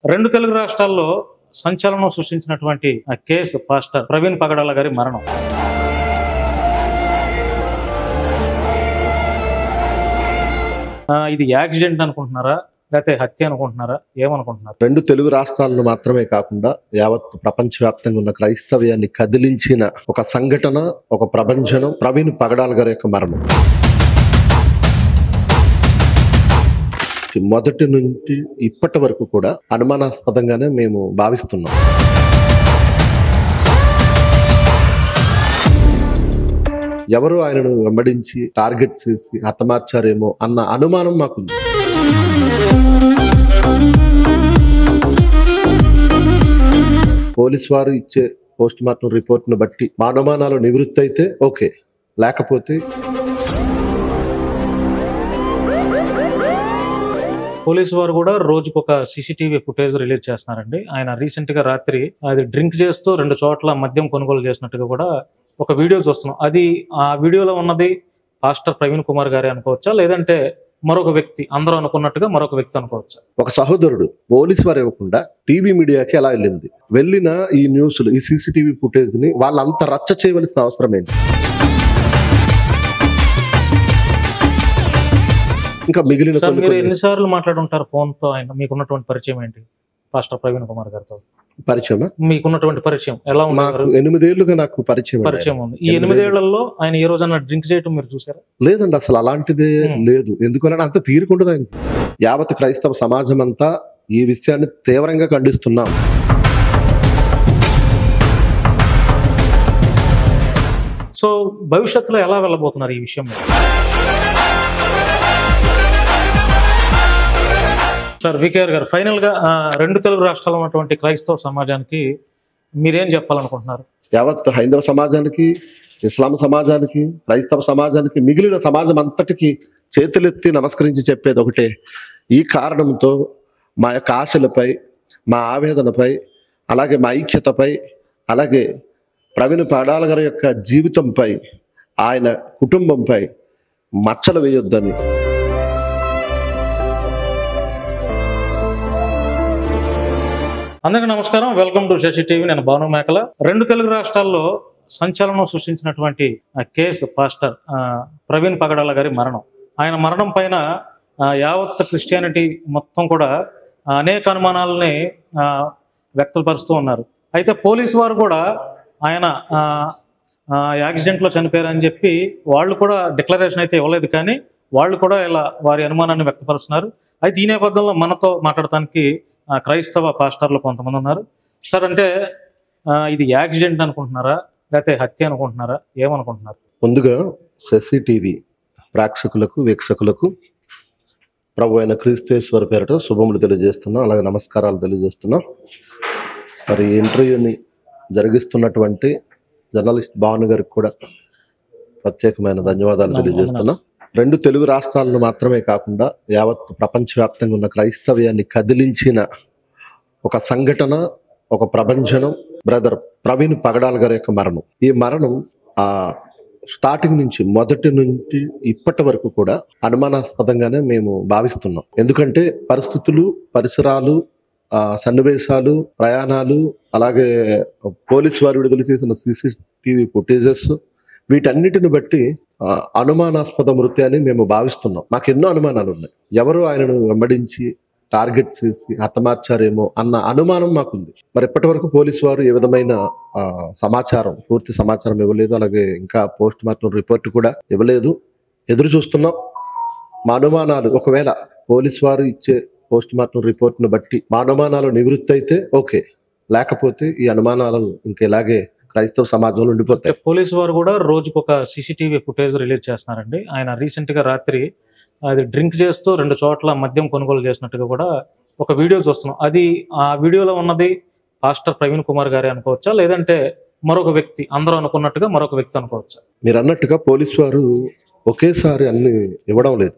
రెండు తెలుగు రాష్ట్రాల్లో సంచలనం సృష్టించినటువంటి ఆ కేసు పాస్టర్ ప్రవీణ్ పగడాల గారి మరణం. ఇది యాక్సిడెంట్ అనుకుంటున్నారా లేకపోతే హత్య అనుకుంటున్నారా, ఏమనుకుంటున్నారు? రెండు తెలుగు రాష్ట్రాలను మాత్రమే కాకుండా యావత్ ప్రపంచవ్యాప్తంగా ఉన్న క్రైస్తవ్యాన్ని కదిలించిన ఒక సంఘటన, ఒక ప్రభంజనం ప్రవీణ్ పగడాల గారి యొక్క మరణం. మొదటి నుంచి ఇప్పటి వరకు కూడా అనుమానాస్పదంగానే మేము భావిస్తున్నాం. ఎవరు ఆయనను వెంబడించి టార్గెట్ చేసి హతమార్చారేమో అన్న అనుమానం మాకుంది. పోలీసు వారు ఇచ్చే పోస్ట్ మార్టం రిపోర్ట్ను బట్టి మా అనుమానాలు నివృత్తి అయితే ఓకే, లేకపోతే పోలీసు వారు కూడా రోజుకొక సీసీటీవీ ఫుటేజ్ రిలీజ్ చేస్తున్నారండి. ఆయన రీసెంట్ గా రాత్రి అది డ్రింక్ చేస్తూ 2 చోట్ల మద్యం కొనుగోలు చేసినట్టుగా కూడా ఒక వీడియో చూస్తున్నాం. అది ఆ వీడియోలో ఉన్నది పాస్టర్ ప్రవీణ్ కుమార్ గారే అనుకోవచ్చా, లేదంటే మరొక వ్యక్తి, అందరూ అనుకున్నట్టుగా మరొక వ్యక్తి అనుకోవచ్చా? ఒక సహోదరుడు పోలీసు వారు ఇవ్వకుండా టీవీ మీడియాకి ఎలా వెళ్ళిన ఈ న్యూస్లు, ఈ సీసీటీవీ ఫుటేజ్ ని వాళ్ళంతా రచ్చ చేయవలసిన అవసరం ఏంటి? ఇంకా మిగిలిన ఎన్నిసార్లు మాట్లాడుంటారు ఫోన్ తో? ఆయన మీకున్నటువంటి పరిచయం ఏంటి పాస్టర్ ప్రవీణ్ కుమార్ గారితో? పరిచయమా? మీకున్నటువంటి పరిచయం ఎలా ఉంది? 8 ఏళ్లుగా నాకు పరిచయం ఉంది. ఈ 8 ఏళ్లలో ఆయన ఏ రోజన్నా డ్రింక్ చేయటం మీరు చూసారా? లేదండి, అసలు అలాంటిదే లేదు. ఎందుకని అంత తీరుకుండదు ఆయన. యావత్ క్రైస్తవ సమాజం అంతా ఈ విషయాన్ని తీవ్రంగా ఖండిస్తున్నాం. సో భవిష్యత్తులో ఎలా వెళ్ళబోతున్నారు ఈ విషయం? సార్ వికేఆర్ గారు, ఫైనల్ గా రెండు తెలుగు రాష్ట్రాల్లో ఉన్నటువంటి క్రైస్తవ సమాజానికి మీరేం చెప్పాలనుకుంటున్నారు? యావత్ హైందవ సమాజానికి, ఇస్లాం సమాజానికి, క్రైస్తవ సమాజానికి, మిగిలిన సమాజం అంతటికి చేతులెత్తి నమస్కరించి చెప్పేది ఒకటే. ఈ కారణంతో మా యొక్క ఆశలపై, మా ఆవేదనపై, అలాగే మా ఐక్యతపై, అలాగే ప్రవీణ్ పగడాల గారి యొక్క జీవితంపై, ఆయన కుటుంబంపై మచ్చలు వేయొద్దని. అందరికీ నమస్కారం, వెల్కమ్ టు శశి టీవీ. నేను భాను మేకల. రెండు తెలుగు రాష్ట్రాల్లో సంచలనం సృష్టించినటువంటి కేసు పాస్టర్ ప్రవీణ్ పగడాల గారి మరణం. ఆయన మరణం పైన యావత్ క్రిస్టియానిటీ మొత్తం కూడా అనేక అనుమానాలని వ్యక్తపరుస్తూ ఉన్నారు. అయితే పోలీసు వారు కూడా ఆయన యాక్సిడెంట్లో చనిపోయారని చెప్పి వాళ్ళు కూడా డిక్లరేషన్ అయితే ఇవ్వలేదు, కానీ వాళ్ళు కూడా ఇలా వారి అనుమానాన్ని వ్యక్తపరుస్తున్నారు. అయితే ఈ నేపథ్యంలో మనతో మాట్లాడటానికి క్రైస్తవ పాస్టర్లు కొంతమంది ఉన్నారు. సార్, అంటే ఇది యాక్సిడెంట్ అనుకుంటున్నారా లేకపోతే హత్య అనుకుంటున్నారా, ఏమనుకుంటున్నారు? ముందుగా శశి టీవీ ప్రేక్షకులకు, వీక్షకులకు ప్రభు అయిన క్రీస్తేశ్వర పేరిట శుభములు తెలియజేస్తున్నాం, అలాగే నమస్కారాలు తెలియజేస్తున్నాం. మరి ఇంటర్వ్యూని జరిగిస్తున్నటువంటి జర్నలిస్ట్ భాను గారికి కూడా ప్రత్యేకమైన ధన్యవాదాలు తెలియజేస్తున్నాం. రెండు తెలుగు రాష్ట్రాలను మాత్రమే కాకుండా యావత్ ప్రపంచవ్యాప్తంగా ఉన్న క్రైస్తవ్యాన్ని కదిలించిన ఒక సంఘటన, ఒక ప్రభంజనం బ్రదర్ ప్రవీణ్ పగడాల గారి యొక్క మరణం. ఈ మరణం స్టార్టింగ్ నుంచి, మొదటి నుంచి ఇప్పటి వరకు కూడా అనుమానాస్పదంగానే మేము భావిస్తున్నాం. ఎందుకంటే పరిస్థితులు, పరిసరాలు, సన్నివేశాలు, ప్రయాణాలు, అలాగే పోలీసు వారు విడుదల చేసిన సీసీటీవీ ఫుటేజెస్, వీటన్నిటిని బట్టి అనుమానాస్పద మృతి అని మేము భావిస్తున్నాం. మాకు ఎన్నో అనుమానాలు ఉన్నాయి. ఎవరు ఆయనను వెంబడించి టార్గెట్ చేసి హతమార్చారేమో అన్న అనుమానం మాకుంది. మరి ఇప్పటి వరకు పోలీసు వారు ఏ విధమైన పూర్తి సమాచారం ఇవ్వలేదు, అలాగే ఇంకా పోస్ట్ మార్టం రిపోర్ట్ కూడా ఇవ్వలేదు. ఎదురు చూస్తున్నాం. మా అనుమానాలు, ఒకవేళ పోలీసు వారు ఇచ్చే పోస్ట్ మార్టం రిపోర్ట్ను బట్టి మా అనుమానాలు నివృత్తి అయితే ఓకే, లేకపోతే ఈ అనుమానాలు ఇంకెలాగే క్రైస్తవ సమాజంలో ఉండిపోతాయి. పోలీసు వారు కూడా రోజుకొక సీసీటీవీ ఫుటేజ్ రిలీజ్ చేస్తున్నారండి. ఆయన రీసెంట్ గా రాత్రి అది డ్రింక్ చేస్తూ 2 చోట్ల మద్యం కొనుగోలు చేసినట్టుగా కూడా ఒక వీడియో చూస్తున్నాం. అది ఆ వీడియోలో ఉన్నది పాస్టర్ ప్రవీణ్ కుమార్ గారే అనుకోవచ్చా, లేదంటే మరొక వ్యక్తి, అందరూ అనుకున్నట్టుగా మరొక వ్యక్తి అనుకోవచ్చా? మీరు అన్నట్టుగా పోలీసు వారు ఒకేసారి అన్ని ఇవ్వడం లేదు.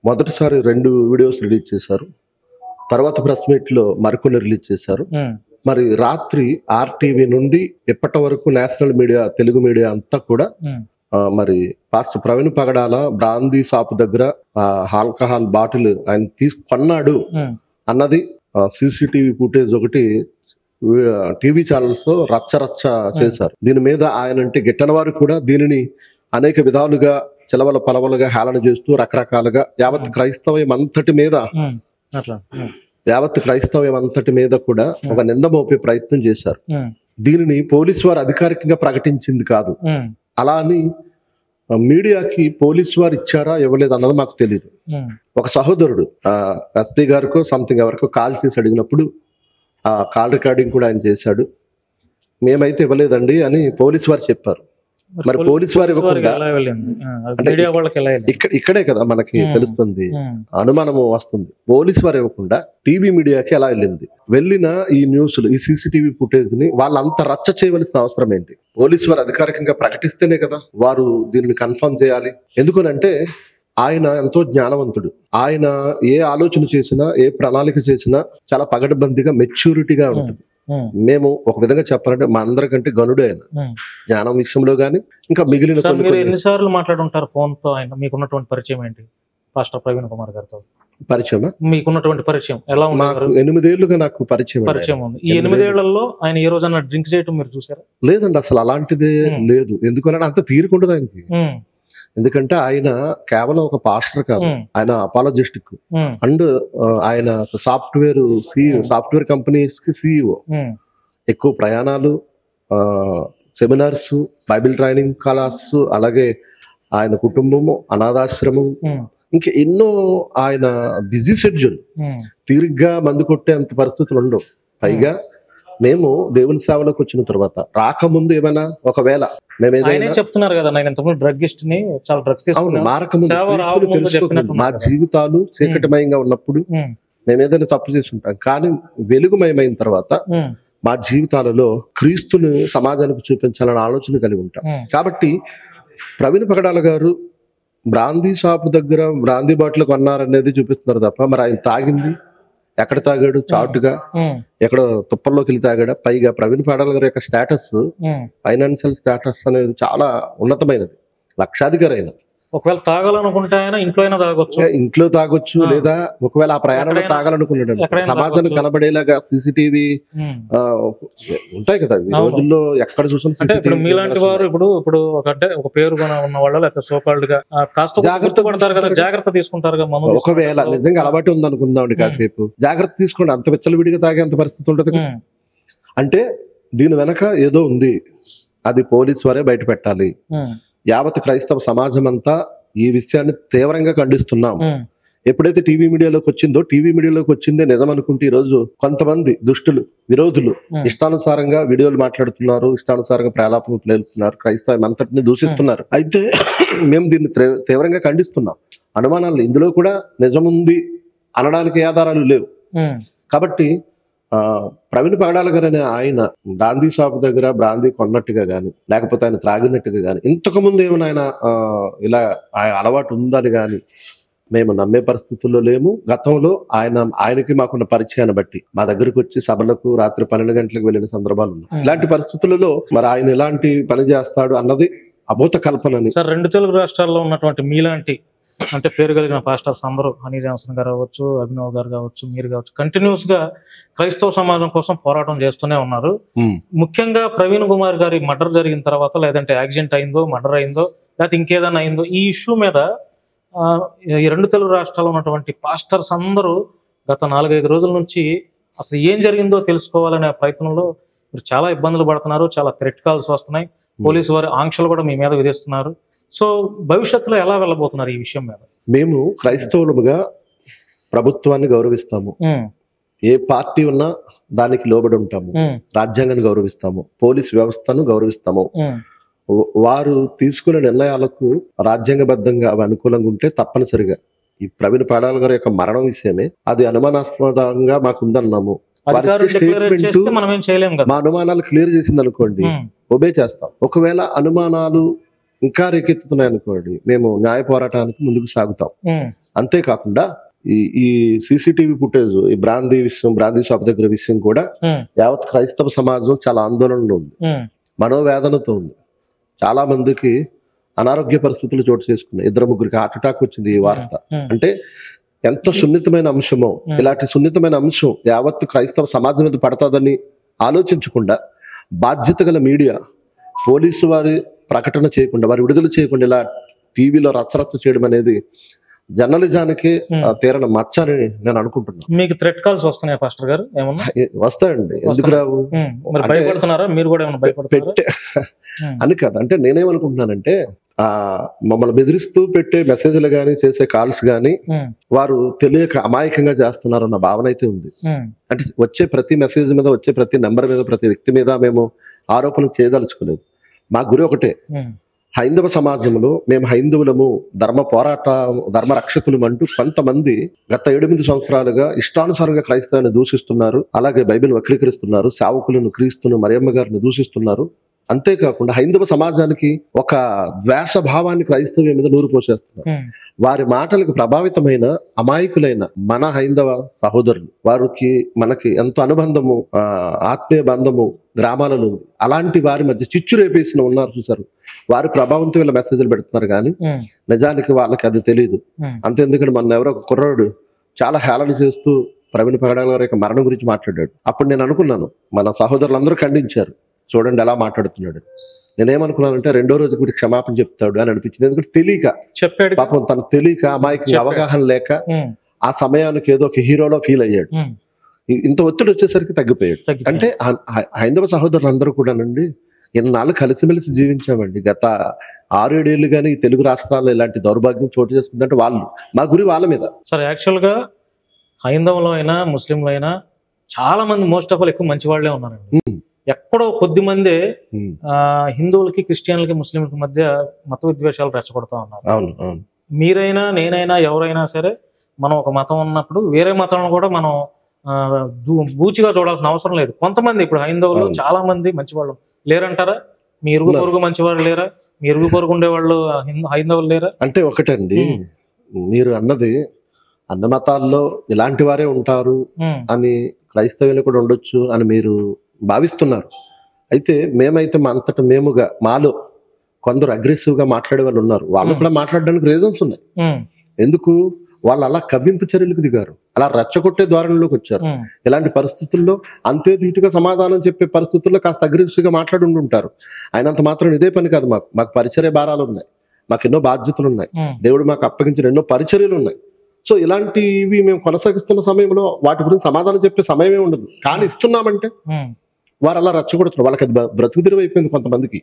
మొదటిసారి 2 వీడియోస్ రిలీజ్ చేశారు, తర్వాత ప్రెస్ మీట్ లో మరికొన్ని రిలీజ్ చేశారు. మరి రాత్రి ఆర్టీవీ నుండి ఇప్పటి వరకు నేషనల్ మీడియా, తెలుగు మీడియా అంతా కూడా మరి పాస్టర్ ప్రవీణ్ పగడాల బ్రాందీ షాప్ దగ్గర ఆల్కహాల్ బాటిల్ ఆయన కొన్నాడు అన్నది సీసీటీవీ ఫుటేజ్ ఒకటి టీవీ ఛానల్స్ రచ్చ చేశారు. దీని మీద ఆయన అంటే గిట్టని వారు కూడా దీనిని అనేక విధాలుగా చిలవల పలవలుగా హేళన చేస్తూ రకరకాలుగా యావత్ క్రైస్తవ్యం అంతటి మీద కూడా ఒక నింద మోపే ప్రయత్నం చేశారు. దీనిని పోలీసు వారు అధికారికంగా ప్రకటించింది కాదు. అలా అని మీడియాకి పోలీసు వారు ఇచ్చారా ఇవ్వలేదు అన్నది మాకు తెలియదు. ఒక సహోదరుడు ఎస్పీ గారికో సంథింగ్ ఎవరికో కాల్ చేసి అడిగినప్పుడు ఆ కాల్ రికార్డింగ్ కూడా ఆయన చేశాడు. మేమైతే ఇవ్వలేదండి అని పోలీసు వారు చెప్పారు. మరి పోలీసు వారు ఇవ్వకుండా ఇక్కడే కదా మనకి తెలుస్తుంది, అనుమానం వస్తుంది. పోలీసు వారు ఇవ్వకుండా టీవీ మీడియాకి ఎలా వెళ్ళిన ఈ న్యూస్లు, ఈ సీసీటీవీ ఫుటేజ్ ని వాళ్ళంతా రచ్చ చేయవలసిన అవసరం ఏంటి? పోలీసు వారు అధికారికంగా ప్రకటిస్తేనే కదా వారు దీనిని కన్ఫర్మ్ చేయాలి. ఎందుకనంటే ఆయన ఎంతో జ్ఞానవంతుడు. ఆయన ఏ ఆలోచన చేసినా, ఏ ప్రణాళిక చేసినా చాలా పగడబందీగా మెచ్యూరిటీగా ఉంటుంది. మేము ఒక విధంగా చెప్పాలంటే మా అందరికంటే గనుడు ఆయన జ్ఞానం విషయంలో గానీ ఇంకా మిగిలిన. ఎన్నిసార్లు మాట్లాడుంటారు ఫోన్ తో? ఆయన మీకున్నటువంటి పరిచయం ఏంటి పాస్టర్ ప్రవీణ్ కుమార్ గారితో? పరిచయమా? మీకున్నటువంటి పరిచయం ఎలా ఉంది? 8 ఏళ్లుగా నాకు పరిచయం ఉంది. ఈ 8 ఏళ్లలో ఆయన ఏ రోజన్నా డ్రింక్ చేయటం మీరు చూసారా? లేదండి, అసలు అలాంటిదే లేదు. ఎందుకంటే అంత తీరుకుండదు ఆయనకి. ఎందుకంటే ఆయన కేవలం ఒక పాస్టర్ కాదు, ఆయన అపాలజిస్టిక్ అండ్ ఆయన సాఫ్ట్వేర్ కంపెనీస్ కి CEO. ఎక్కువ ప్రయాణాలు, సెమినార్స్, బైబిల్ ట్రైనింగ్ క్లాస్, అలాగే ఆయన కుటుంబము, అనాథాశ్రమం, ఇంకా ఎన్నో ఆయన బిజీ షెడ్యూల్. తీరిగ్గా మందు కొట్టేంత పరిస్థితులు ఉండవు. పైగా మేము దేవుని సేవలోకి వచ్చిన తర్వాత రాకముందు ఏమైనా ఒకవేళ చెప్తున్నారు కదా, డ్రగ్గిస్ట్ ని చాలా డ్రగ్స్ తెలుసుకోకుండా మా జీవితాలు చీకటిమయంగా ఉన్నప్పుడు మేము ఏదైనా తప్పు చేసి ఉంటాం. కానీ వెలుగుమయమైన తర్వాత మా జీవితాలలో క్రీస్తుని సమాజానికి చూపించాలని ఆలోచన కలిగి ఉంటాం. కాబట్టి ప్రవీణ్ పగడాల గారు బ్రాందీ షాపు దగ్గర బ్రాందీ బాటిల్ కొన్నారనేది చూపిస్తున్నారు తప్ప మరి ఆయన తాగింది ఎక్కడ తాగాడు? చాటుగా ఎక్కడ తుప్పల్లోకి వెళ్ళి తాగాడా? పైగా ప్రవీణ్ పగడాల గారి యొక్క స్టేటస్, ఫైనాన్షియల్ స్టేటస్ అనేది చాలా ఉన్నతమైనది, లక్షాధికారి అయిన. ఒకవేళ తాగాలనుకుంటే ఆయన ఇంట్లో తాగొచ్చు, లేదా ఒకవేళ ఆ ప్రయాణంలో తాగాలనుకున్నాడు సమాజానికి కనబడేలాగా సీసీటీవీ ఉంటాయి కదా ఈ రోజుల్లో ఎక్కడ చూసిన. మీలాంటి వారు ఇప్పుడు ఒక పేరు ఉన్న వాళ్ళు లేకపోతే సోకాల్డ్ గా జాగ్రత్త తీసుకుంటారు. ఒకవేళ నిజంగా అలవాటు ఉంది అనుకుందాం, కాసేపు జాగ్రత్త తీసుకోండి. అంత విచ్చలవిడిగా తాగే అంత పరిస్థితి ఉంటుంది. అంటే దీని వెనక ఏదో ఉంది, అది పోలీసు వారే బయట పెట్టాలి. యావత్ క్రైస్తవ సమాజం అంతా ఈ విషయాన్ని తీవ్రంగా ఖండిస్తున్నాం. ఎప్పుడైతే టీవీ మీడియాలోకి వచ్చిందే నిజం అనుకుంటే ఈ రోజు కొంతమంది దుష్టులు, విరోధులు ఇష్టానుసారంగా వీడియోలు మాట్లాడుతున్నారు, ఇష్టానుసారంగా ప్రలాపనలు పేలుతున్నారు, క్రైస్తవం అంతటిని దూషిస్తున్నారు. అయితే మేము దీన్ని తీవ్రంగా ఖండిస్తున్నాం. అనుమానాలు ఇందులో కూడా నిజముంది అనడానికి ఆధారాలు లేవు. కాబట్టి ప్రవీణ్ పగడాల గారు అనే ఆయన బ్రాందీ షాప్ దగ్గర బ్రాందీ కొన్నట్టుగా గాని, లేకపోతే ఆయన త్రాగినట్టుగా గాని, ఇంతకు ముందు ఏమైనా ఆయన ఇలా అలవాటు ఉందని గాని మేము నమ్మే పరిస్థితుల్లో లేము. గతంలో ఆయనకి మాకున్న పరిచయాన్ని బట్టి మా దగ్గరకు వచ్చి సభలకు రాత్రి 12 గంటలకు వెళ్ళిన సందర్భాలు ఉన్నాయి. ఇలాంటి పరిస్థితులలో మరి ఆయన ఎలాంటి పని చేస్తాడు అన్నది అభూత కల్పనని. సార్, 2 తెలుగు రాష్ట్రాల్లో ఉన్నటువంటి మీలాంటి అంటే పేరు కలిగిన పాస్టర్స్ అందరూ, హనీ జాన్సన్ గారు కావచ్చు, అభినవ్ గారు కావచ్చు, మీరు కావచ్చు, కంటిన్యూస్ గా క్రైస్తవ సమాజం కోసం పోరాటం చేస్తూనే ఉన్నారు. ముఖ్యంగా ప్రవీణ్ కుమార్ గారి మర్డర్ జరిగిన తర్వాత, లేదంటే యాక్సిడెంట్ అయిందో, మర్డర్ అయిందో, లేకపోతే ఇంకేదైనా అయిందో, ఈ ఇష్యూ మీద ఈ 2 తెలుగు రాష్ట్రాల్లో ఉన్నటువంటి పాస్టర్స్ అందరూ గత 4-5 రోజుల నుంచి అసలు ఏం జరిగిందో తెలుసుకోవాలనే ప్రయత్నంలో మీరు చాలా ఇబ్బందులు పడుతున్నారు. చాలా థ్రెట్ కాల్స్ వస్తున్నాయి. పోలీసు వారి ఆంక్షలు కూడా మీ మీద విధిస్తున్నారు. సో భవిష్యత్తులో ఎలా వెళ్ళబోతున్నారు ఈ విషయం మీద? మేము క్రైస్తవులుగా ప్రభుత్వాన్ని గౌరవిస్తాము, ఏ పార్టీ ఉన్నా దానికి లోబడి ఉంటాము, రాజ్యాంగాన్ని గౌరవిస్తాము, పోలీస్ వ్యవస్థను గౌరవిస్తాము. వారు తీసుకునే నిర్ణయాలకు రాజ్యాంగబద్ధంగా అవి అనుకూలంగా ఉంటే తప్పనిసరిగా ఈ ప్రవీణ్ పగడాల గారి యొక్క మరణం విషయమే అది అనుమానాస్పదంగా మాకు ఉందన్నాము. మా అనుమానాలు క్లియర్ చేసింది అనుకోండి, ఒబే చేస్తాం. ఒకవేళ అనుమానాలు ఇంకా రేకెత్తుతున్నాయి అనుకోండి, మేము న్యాయ పోరాటానికి ముందుకు సాగుతాం. అంతేకాకుండా ఈ సీసీటీవీ ఫుటేజ్, ఈ బ్రాందీ షాప్ దగ్గర విషయం కూడా యావత్ క్రైస్తవ సమాజం చాలా ఆందోళనలో ఉంది, మనోవేదనతో ఉంది. చాలా మందికి అనారోగ్య పరిస్థితులు చోటు చేసుకున్నాయి. 2-3 హార్ట్ అటాక్ వచ్చింది ఈ వార్త. అంటే ఎంత సున్నితమైన అంశమో, ఇలాంటి సున్నితమైన అంశం యావత్తు క్రైస్తవ సమాజం మీద పడతాదని ఆలోచించకుండా బాధ్యత గల మీడియా పోలీసు వారి ప్రకటన చేయకుండా, వారి విడుదల చేయకుండా ఇలా టీవీలో రచ్చరచ్చ చేయడం అనేది జర్నలిజానికి తీరని మచ్చ అని నేను అనుకుంటున్నాను. మీకు థ్రెట్ కాల్స్ వస్తున్నాయి పాస్టర్ గారు? ఏమన్నా వస్తాయండి, ఎందుకు రావు? భయపడుతున్నారా మీరు కూడా? ఏమన్నా భయపడుతున్నారా అని కాదు, అంటే నేనేమనుకుంటున్నానంటే మమ్మల్ని బెదిరిస్తూ పెట్టే మెసేజ్లు గానీ, చేసే కాల్స్ గానీ వారు తెలియక అమాయకంగా చేస్తున్నారు అన్న భావన అయితే ఉంది. అంటే వచ్చే ప్రతి మెసేజ్ మీద, వచ్చే ప్రతి నెంబర్ మీద, ప్రతి వ్యక్తి మీద మేము ఆరోపణలు చేయదలుచుకోలేదు. మా గురి ఒకటే, హైందవ సమాజంలో మేము హైందవులము, ధర్మ రక్షకులు అంటూ కొంతమంది గత 7-8 సంవత్సరాలుగా ఇష్టానుసారంగా క్రైస్తవాన్ని దూషిస్తున్నారు. అలాగే బైబిల్ వక్రీకరిస్తున్నారు, సేవకులను, క్రీస్తును, మరియమ్మ గారిని దూషిస్తున్నారు. అంతేకాకుండా హైందవ సమాజానికి ఒక ద్వేష భావాన్ని క్రైస్తవ్యం మీద నూరు పోసేస్తున్నారు. వారి మాటలకు ప్రభావితమైన అమాయకులైన మన హైందవ సహోదరులు, వారికి మనకి ఎంతో అనుబంధము, ఆత్మీయ బంధము గ్రామాలలో ఉంది. అలాంటి వారి మధ్య చిచ్చు రేపేసిన ఉన్నారు చూసారు, వారి ప్రభావంతో వీళ్ళ మెసేజ్లు పెడుతున్నారు. కానీ నిజానికి వాళ్ళకి అది తెలియదు. అంతేందుకంటే మన ఎవరో ఒక కుర్రాడు చాలా హేళన చేస్తూ ప్రవీణ్ పగడాల గారి యొక్క మరణం గురించి మాట్లాడాడు. అప్పుడు నేను అనుకున్నాను, మన సహోదరులందరూ ఖండించారు, చూడండి ఎలా మాట్లాడుతున్నాడు. నేనేమనుకున్నానంటే రెండో రోజు కూడా క్షమాపణ చెప్తాడు అని అనిపించింది. ఎందుకంటే తెలియక చెప్పాడు, పాపం తనకు తెలియక, అమాయకంగా, అవగాహన లేక ఆ సమయానికి ఏదో ఒక హీరోలో ఫీల్ అయ్యాడు. ఇంత ఒత్తిడి వచ్చేసరికి తగ్గిపోయాడు. అంటే హైందవ సహోదరులందరూ కూడా నండి ఎన్నాళ్ళు కలిసిమెలిసి జీవించామండి. గత 6-7 ఏళ్ళు కానీ ఈ తెలుగు రాష్ట్రాల్లో ఇలాంటి దౌర్భాగ్యం చోటు చేసుకుందంటే వాళ్ళు, మా గురి వాళ్ళ మీద. సార్ యాక్చువల్ గా హైందవులో అయినా ముస్లింలు అయినా చాలా మంది, మోస్ట్ ఆఫ్ ఆల్ ఎక్కువ మంచి వాళ్ళే ఉన్నారండి. ఎక్కడో కొద్ది మందే హిందువులకి, క్రిస్టియన్లకి, ముస్లింలకి మధ్య మత విద్వేషాలు రెచ్చగొడతా ఉన్నారు. మీరైనా, నేనైనా, ఎవరైనా సరే మనం ఒక మతం ఉన్నప్పుడు వేరే మతాలను కూడా మనం బూచిగా చూడాల్సిన అవసరం లేదు. కొంతమంది ఇప్పుడు హైందవులు చాలా మంది మంచివాళ్ళు లేరంటారా? మీ ఇరుగు పొరుగు మంచివాళ్ళు లేరా? మీ ఇరుగు పొరుగు ఉండేవాళ్ళు హైందవులు లేరా? అంటే ఒకటండి, మీరు అన్నది అన్ని మతాల్లో ఇలాంటి వారే ఉంటారు అని, క్రైస్తవులు కూడా ఉండొచ్చు అని మీరు భావిస్తున్నారు. అయితే మేమైతే మా అంతటా మేముగా, మాలో కొందరు అగ్రెసివ్ గా మాట్లాడే వాళ్ళు ఉన్నారు. వాళ్ళు కూడా మాట్లాడడానికి రీజన్స్ ఉన్నాయి. ఎందుకు? వాళ్ళు అలా కవ్వింపు చర్యలకు దిగారు, అలా రెచ్చగొట్టే ధోరణిలోకి వచ్చారు. ఇలాంటి పరిస్థితుల్లో అంతే ధీటుగా సమాధానం చెప్పే పరిస్థితుల్లో కాస్త అగ్రెసివ్ గా మాట్లాడి ఉంటారు. అయినంత మాత్రం ఇదే పని కాదు, మాకు పరిచర్య భారాలు ఉన్నాయి, మాకు ఎన్నో బాధ్యతలు ఉన్నాయి, దేవుడు మాకు అప్పగించిన ఎన్నో పరిచర్యలు ఉన్నాయి. సో ఇలాంటివి మేము కొనసాగిస్తున్న సమయంలో వాటి గురించి సమాధానం చెప్పే సమయమే ఉండదు. కానీ ఇస్తున్నామంటే వారు అలా రెచ్చగొడుతున్నారు. వాళ్ళకి అది బ్రతుకు తెరువు అయిపోయింది కొంతమందికి.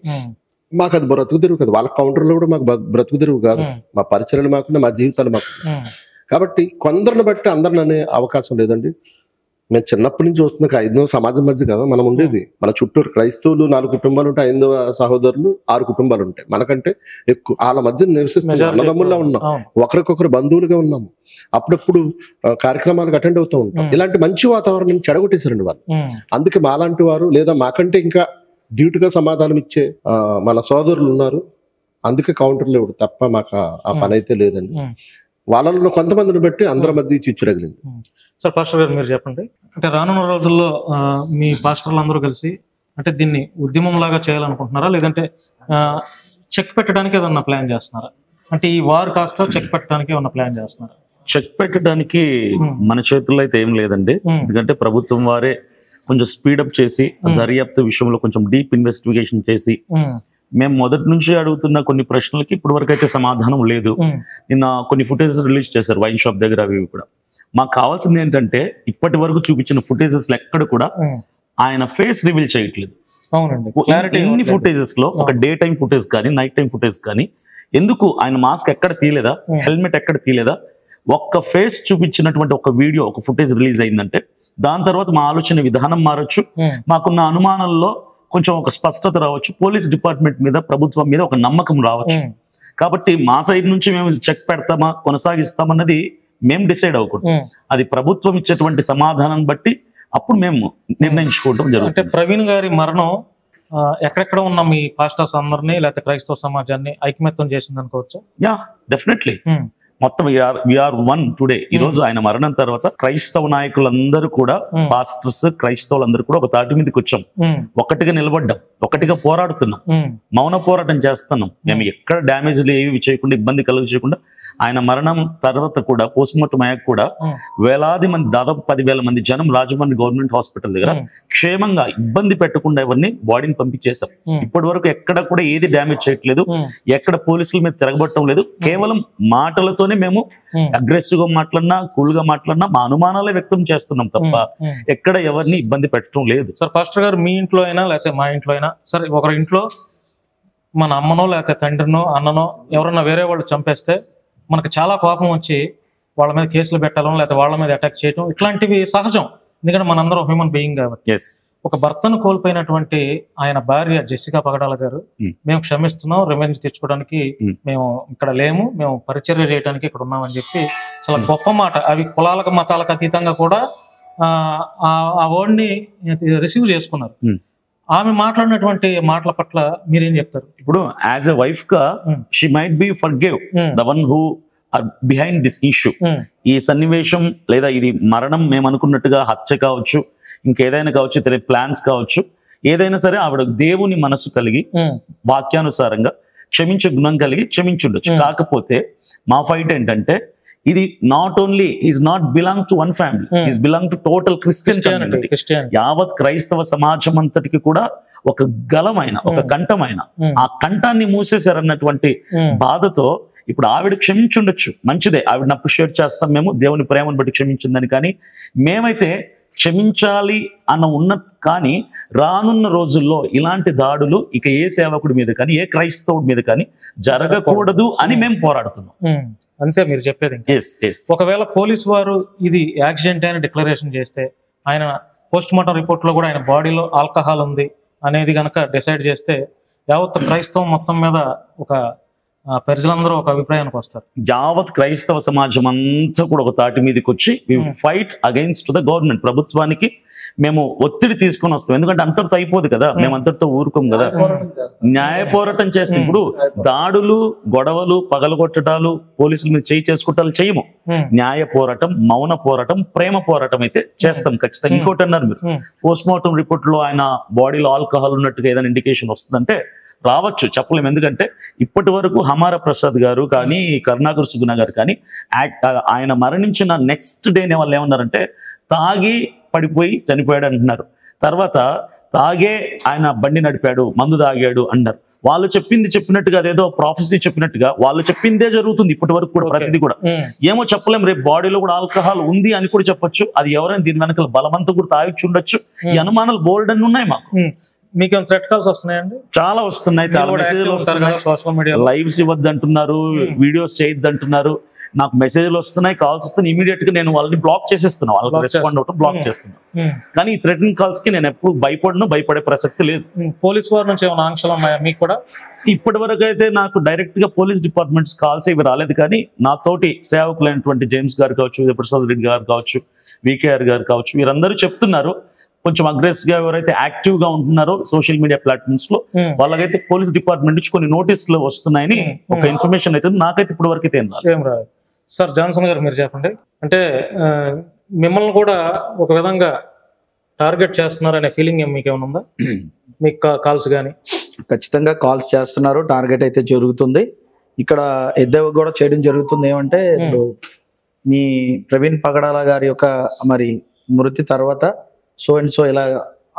మాకు అది బ్రతుకు తెరువు కాదు, వాళ్ళ కౌంటర్లో కూడా మాకు బ్రతుకు తెరువు కాదు. మా పరిచర్యలు మాకు, మా జీవితాలు మాకు. కాబట్టి కొందరిని బట్టి అందరిని అనే అవకాశం లేదండి. మేము చిన్నప్పటి నుంచి వస్తున్న ఐదవ సమాజం మధ్య కదా మనం ఉండేది. మన చుట్టూరు క్రైస్తవులు 4 కుటుంబాలు ఉంటాయి, 5వ సహోదరులు 6 కుటుంబాలు ఉంటాయి. మనకంటే ఎక్కువ వాళ్ళ మధ్య నివసిస్తున్న అన్నదమ్ముల్లా ఉన్నాం, ఒకరికొకరు బంధువులుగా ఉన్నాము. అప్పుడప్పుడు కార్యక్రమాలకు అటెండ్ అవుతూ ఉంటాం. ఇలాంటి మంచి వాతావరణం చెడగొట్టేశారండి వాళ్ళు. అందుకే మాలాంటి వారు, లేదా మాకంటే ఇంకా డ్యూటీగా సమాధానం ఇచ్చే మన సోదరులు ఉన్నారు. అందుకే కౌంటర్లు ఇవ్వడు తప్ప మాకు ఆ పని అయితే లేదండి. వాళ్ళలో కొంతమందిని బట్టి అందరి మధ్య చిచ్చు రగిలింది. సార్ పాస్టర్ గారు మీరు చెప్పండి, అంటే రానున్న రోజుల్లో మీ పాస్టర్లు అందరూ కలిసి అంటే దీన్ని ఉద్యమం లాగా చేయాలనుకుంటున్నారా, లేదంటే చెక్ పెట్టడానికి ఏదన్నా ప్లాన్ చేస్తున్నారా? అంటే ఈ వార్ కాస్త చెక్ పెట్టడానికి ఏమన్నా ప్లాన్ చేస్తున్నారా? చెక్ పెట్టడానికి మన చేతుల్లో అయితే ఏం లేదండి. ఎందుకంటే ప్రభుత్వం వారే కొంచెం స్పీడప్ చేసి దర్యాప్తు విషయంలో కొంచెం డీప్ ఇన్వెస్టిగేషన్ చేసి, మేము మొదటి నుంచి అడుగుతున్న కొన్ని ప్రశ్నలకి ఇప్పటి వరకు అయితే సమాధానం లేదు. నిన్న కొన్ని ఫుటేజెస్ రిలీజ్ చేశారు వైన్ షాప్ దగ్గర, అవి కూడా. మాకు కావాల్సింది ఏంటంటే ఇప్పటి వరకు చూపించిన ఫుటేజెస్ లో ఎక్కడ కూడా ఆయన ఫేస్ రివీల్ చేయట్లేదు. ఎన్ని ఫుటేజెస్ లో ఒక డే టైం ఫుటేజ్ కానీ, నైట్ టైం ఫుటేజ్ కానీ, ఎందుకు ఆయన మాస్క్ ఎక్కడ తీయలేదా, హెల్మెట్ ఎక్కడ తీయలేదా? ఒక్క ఫేస్ చూపించినటువంటి ఒక వీడియో, ఒక ఫుటేజ్ రిలీజ్ అయిందంటే దాని తర్వాత మా ఆలోచన విధానం మారొచ్చు, మాకున్న అనుమానాల్లో కొంచెం ఒక స్పష్టత రావచ్చు, పోలీస్ డిపార్ట్మెంట్ మీద, ప్రభుత్వం మీద ఒక నమ్మకం రావచ్చు. కాబట్టి మా సైడ్ నుంచి మేము చెక్ పెడతామా, కొనసాగిస్తామన్నది మేము డిసైడ్ అవ్వకూడదు. అది ప్రభుత్వం ఇచ్చేటువంటి సమాధానం బట్టి అప్పుడు మేము నిర్ణయించుకోవడం జరుగుతుంది. అంటే ప్రవీణ్ గారి మరణం ఎక్కడెక్కడ ఉన్న మీ పాస్టర్స్ అందరినీ, లేకపోతే క్రైస్తవ సమాజాన్ని ఐకమత్యం చేసింది అనుకోవచ్చు? Yeah, definitely. మొత్తం వీఆర్ వన్ టుడే. ఈ రోజు ఆయన మరణం తర్వాత క్రైస్తవ నాయకులందరూ కూడా, పాస్టర్స్, క్రైస్తవులందరూ కూడా ఒక తాటి మీదకి వచ్చాం, ఒక్కటిగా నిలబడ్డాం, ఒక్కటిగా పోరాడుతున్నాం, మౌన పోరాటం చేస్తున్నాం. మేము ఎక్కడ డ్యామేజ్లు ఏవి చేయకుండా, ఇబ్బంది కలుగ చేయకుండా ఆయన మరణం తర్వాత కూడా పోస్ట్ మార్టం అయ్యాక కూడా వేలాది మంది, దాదాపు 10,000 మంది జనం రాజమండ్రి గవర్నమెంట్ హాస్పిటల్ దగ్గర క్షేమంగా ఇబ్బంది పెట్టకుండా ఎవరిని బాడీని పంపించేశాం. ఇప్పటి వరకు ఎక్కడ కూడా ఏది డ్యామేజ్ చేయట్లేదు, ఎక్కడ పోలీసుల మీద తిరగబట్టడం లేదు. కేవలం మాటలతోనే మేము అగ్రెసివ్ గా మాట్లాడినా, కూల్ గా మాట్లాడినా మా అనుమానాలే వ్యక్తం చేస్తున్నాం తప్ప ఎక్కడ ఎవరిని ఇబ్బంది పెట్టడం లేదు. సార్ పాస్టర్ గారు, మీ ఇంట్లో అయినా లేకపోతే మా ఇంట్లో అయినా సరే, ఒకరి ఇంట్లో మన అమ్మనో లేకపోతే తండ్రినో అన్ననో ఎవరన్నా వేరే వాళ్ళు చంపేస్తే మనకు చాలా కోపం వచ్చి వాళ్ళ మీద కేసులు పెట్టడం లేకపోతే వాళ్ళ మీద అటాక్ చేయడం ఇట్లాంటివి సహజం. ఎందుకంటే మనందరం హ్యూమన్ బీయింగ్ కాబట్టి. ఒక భర్తను కోల్పోయినటువంటి ఆయన భార్య జెసికా పగడాల గారు, మేము క్షమిస్తున్నాం, రివెంజ్ తెచ్చుకోవడానికి మేము ఇక్కడ లేము, మేము పరిచర్య చేయడానికి ఇక్కడ ఉన్నామని చెప్పి చాలా గొప్ప మాట. అవి కులాలకు మతాలకు అతీతంగా కూడా ఆ వర్డ్ని రిసీవ్ చేసుకున్నారు. ఆమె మాట్లాడినటువంటి మాటల పట్ల మీరేం చెప్తారు? ఇప్పుడు యాజ్ ఎ వైఫ్ గా she might be forgive the one who are behind this issue. ఈ సన్నివేశం లేదా ఇది మరణం మేము అనుకున్నట్టుగా హత్య కావచ్చు, ఇంకేదైనా కావచ్చు, తెలియ ప్లాన్స్ కావచ్చు, ఏదైనా సరే ఆవిడ దేవుని మనసు కలిగి వాక్యానుసారంగా క్షమించే గుణం కలిగి క్షమించుండొచ్చు. కాకపోతే మా ఫైట్ ఏంటంటే ఇది not only is not belong to one family, is belong to total Christian community. యావత్ క్రైస్తవ సమాజం అంతటికి కూడా ఒక గలమైన, ఒక కంఠమైన, ఆ కంఠాన్ని మూసేశారన్నటువంటి బాధతో ఇప్పుడు ఆవిడ క్షమించుండొచ్చు, మంచిదే, ఆవిడని అప్రిషియేట్ చేస్తాం మేము, దేవుని ప్రేమను బట్టి క్షమించిందని. కానీ మేమైతే క్షమించాలి అన్న ఉన్నది. కానీ రానున్న రోజుల్లో ఇలాంటి దాడులు ఇక ఏ సేవకుడి మీద కానీ, ఏ క్రైస్తవుడి మీద కానీ జరగకూడదు అని మేము పోరాడుతున్నాం. అంతే మీరు చెప్పేది. ఒకవేళ పోలీసు వారు ఇది యాక్సిడెంట్ అని డిక్లరేషన్ చేస్తే, ఆయన పోస్ట్ మార్టం రిపోర్ట్ లో కూడా ఆయన బాడీలో ఆల్కహాల్ ఉంది అనేది కనుక డిసైడ్ చేస్తే, యావత్ క్రైస్తవం మొత్తం మీద ఒక ప్రజలందరూ ఒక అభిప్రాయానికి వస్తారు. యావత్ క్రైస్తవ సమాజం అంతా కూడా ఒక తాటి మీదకి వచ్చి we fight against the government. ప్రభుత్వానికి మేము ఒత్తిడి తీసుకొని వస్తాం. ఎందుకంటే అంతటితో అయిపోదు కదా, మేము అంతటితో ఊరుకోం కదా, న్యాయ పోరాటం చేస్తాం. ఇప్పుడు దాడులు, గొడవలు, పగలగొట్టడాలు, పోలీసుల మీద చేయి చేసుకుంటాలు చేయము. న్యాయ పోరాటం, మౌన పోరాటం, ప్రేమ పోరాటం అయితే చేస్తాం ఖచ్చితంగా. ఇంకోటి అన్నారు మీరు, పోస్ట్ మార్టం రిపోర్ట్ లో ఆయన బాడీలో ఆల్కహాల్ ఉన్నట్టుగా ఏదైనా ఇండికేషన్ వస్తుందంటే రావచ్చు, చెప్పలేము. ఎందుకంటే ఇప్పటి వరకు హమారా ప్రసాద్ గారు కానీ, కరుణాకర్ సుగుణ గారు కానీ ఆయన మరణించిన నెక్స్ట్ డేనే వాళ్ళు ఏమన్నారంటే తాగి పడిపోయి చనిపోయాడు అంటున్నారు. తర్వాత తాగే ఆయన బండి నడిపాడు, మందు తాగాడు అన్నారు. వాళ్ళు చెప్పింది చెప్పినట్టుగా, అదేదో ప్రాఫెసీ చెప్పినట్టుగా వాళ్ళు చెప్పిందే జరుగుతుంది ఇప్పటి వరకు కూడా. ప్రతిదీ కూడా ఏమో చెప్పలేము. రేపు బాడీలో కూడా ఆల్కహాల్ ఉంది అని కూడా చెప్పొచ్చు. అది ఎవరైనా దీని వెనకాల బలవంతం కూడా తాగిచ్చి ఉండొచ్చు. ఈ అనుమానాలు బోల్డ్ అని ఉన్నాయి మాకు. మీకు థ్రెట్ కాల్స్ వస్తున్నాయండి? చాలా వస్తున్నాయి, చాలా మెసేజ్లు వస్తున్నాయి. సోషల్ మీడియా లైవ్స్ ఇవ్వద్దు అంటున్నారు, వీడియోస్ చేయొద్దు అంటున్నారు, నాకు మెసేజ్లు వస్తున్నాయి, కాల్స్ వస్తున్నాయి. ఇమీడియట్ గా నేను వాళ్ళని బ్లాక్ చేసేస్తున్నాను, వాళ్ళకి రెస్పాండ్ అవటం బ్లాక్ చేస్తున్నాను. కానీ ఈ థ్రెటనింగ్ కాల్స్ కి నేను ఎప్పుడు భయపడే ప్రసక్తి లేదు. పోలీస్ వారి నుంచి ఏమైనా ఆంక్షలు ఉన్నాయా మీకు కూడా? ఇప్పటి వరకు అయితే నాకు డైరెక్ట్ గా పోలీస్ డిపార్ట్మెంట్స్ కాల్స్ ఇవి రాలేదు. కానీ నాతోటి సేవకులైనటువంటి జేమ్స్ గారు కావచ్చు, ప్రసాద్ రెడ్డి గారు కావచ్చు, వికేఆర్ గారు కావచ్చు, వీరందరూ చెప్తున్నారు కొంచెం అగ్రెసివ్ గా ఎవరైతే యాక్టివ్ గా ఉంటున్నారో సోషల్ మీడియా ప్లాట్ఫామ్స్ లో వాళ్ళకైతే పోలీస్ డిపార్ట్మెంట్ నుంచి కొన్ని నోటీసులు వస్తున్నాయని ఒక ఇన్ఫర్మేషన్ అయితే నాకైతే ఇప్పుడు వరకు అయితే ఏం రాదు. సార్ జాన్సన్ గారు మీరు చెప్పండి, అంటే మిమ్మల్ని కూడా ఒక విధంగా టార్గెట్ చేస్తున్నారు అనే ఫీలింగ్ మీకు ఏమైనా ఉందా? మీకు కాల్స్ కానీ? ఖచ్చితంగా కాల్స్ చేస్తున్నారు, టార్గెట్ అయితే జరుగుతుంది. ఇక్కడ ఎద్దేవ కూడా చేయడం జరుగుతుంది. ఏమంటే ఇప్పుడు మీ ప్రవీణ్ పగడాల గారి యొక్క మరి మృతి తర్వాత సో అండ్ సో ఇలా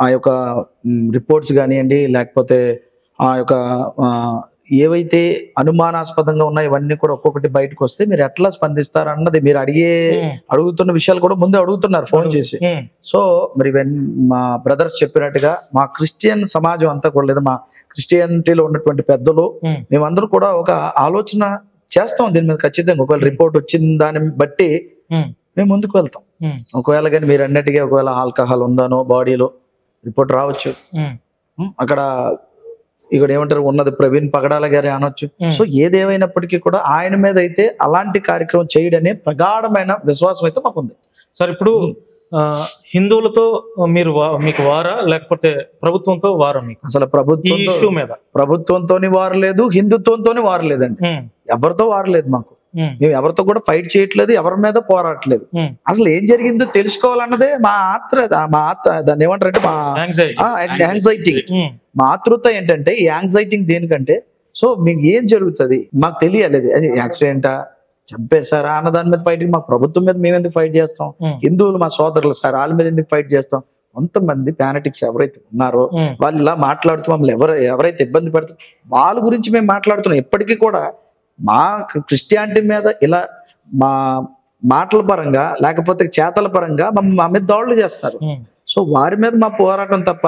ఆ యొక్క రిపోర్ట్స్ కానివ్వండి, లేకపోతే ఆ యొక్క ఏవైతే అనుమానాస్పదంగా ఉన్నాయో ఇవన్నీ కూడా ఒక్కొక్కటి బయటకు వస్తే మీరు ఎట్లా స్పందిస్తారు అన్నది మీరు అడుగుతున్న విషయాలు కూడా ముందే అడుగుతున్నారు ఫోన్ చేసి. సో మరి మా బ్రదర్స్ చెప్పినట్టుగా మా క్రిస్టియన్ సమాజం అంతా కూడా, లేదా మా క్రిస్టియానిటీలో ఉన్నటువంటి పెద్దలు మేమందరూ కూడా ఒక ఆలోచన చేస్తాం దీని మీద ఖచ్చితంగా. ఒకవేళ రిపోర్ట్ వచ్చిన దాన్ని బట్టి మేము ముందుకు వెళ్తాం. ఒకవేళ కానీ మీరు అన్నట్టుగా ఒకవేళ ఆల్కహాల్ ఉందానో బాడీలో రిపోర్ట్ రావచ్చు. అక్కడ ఇక్కడ ఏమంటారు ఉన్నది ప్రవీణ్ పగడాల గారి అనొచ్చు. సో ఏదేమైనప్పటికీ కూడా ఆయన మీద అయితే అలాంటి కార్యక్రమం చేయడనే ప్రగాఢమైన విశ్వాసం అయితే మాకు ఉంది. సార్ ఇప్పుడు హిందువులతో మీకు వారా లేకపోతే ప్రభుత్వంతో వారా? మీకు అసలు ప్రభుత్వంతో వారు లేదు, హిందుత్వంతో వారు లేదండి. ఎవరితో వారు లేదు మాకు. మేము ఎవరితో కూడా ఫైట్ చేయట్లేదు, ఎవరి మీద పోరాటలేదు. అసలు ఏం జరిగిందో తెలుసుకోవాలన్నదే మా దాన్ని ఏమంటారంటే మా యాంగ్జైటీ. మా ఆతృత ఏంటంటే ఈ యాంగ్జైటీ దేనికంటే, సో మీకు ఏం జరుగుతుంది మాకు తెలియాలి. అది యాక్సిడెంటా, చంపేశారా అన్న దాని మీద ఫైటింగ్, మా ప్రభుత్వం మీద మేము ఎందుకు ఫైట్ చేస్తాం? హిందువులు మా సోదరులు సార్, వాళ్ళ మీద ఎందుకు ఫైట్ చేస్తాం? కొంతమంది ప్యానటిక్స్ ఎవరైతే ఉన్నారో వాళ్ళు ఇలా మాట్లాడుతూ మమ్మల్ని ఎవరైతే ఇబ్బంది పెడతారో వాళ్ళ గురించి మేము మాట్లాడుతున్నాం. ఎప్పటికీ కూడా మా క్రిస్టియానిటీ మీద ఇలా మా మాటల పరంగా లేకపోతే చేతల పరంగా మా మీద దాడులు చేస్తారు. సో వారి మీద మా పోరాటం తప్ప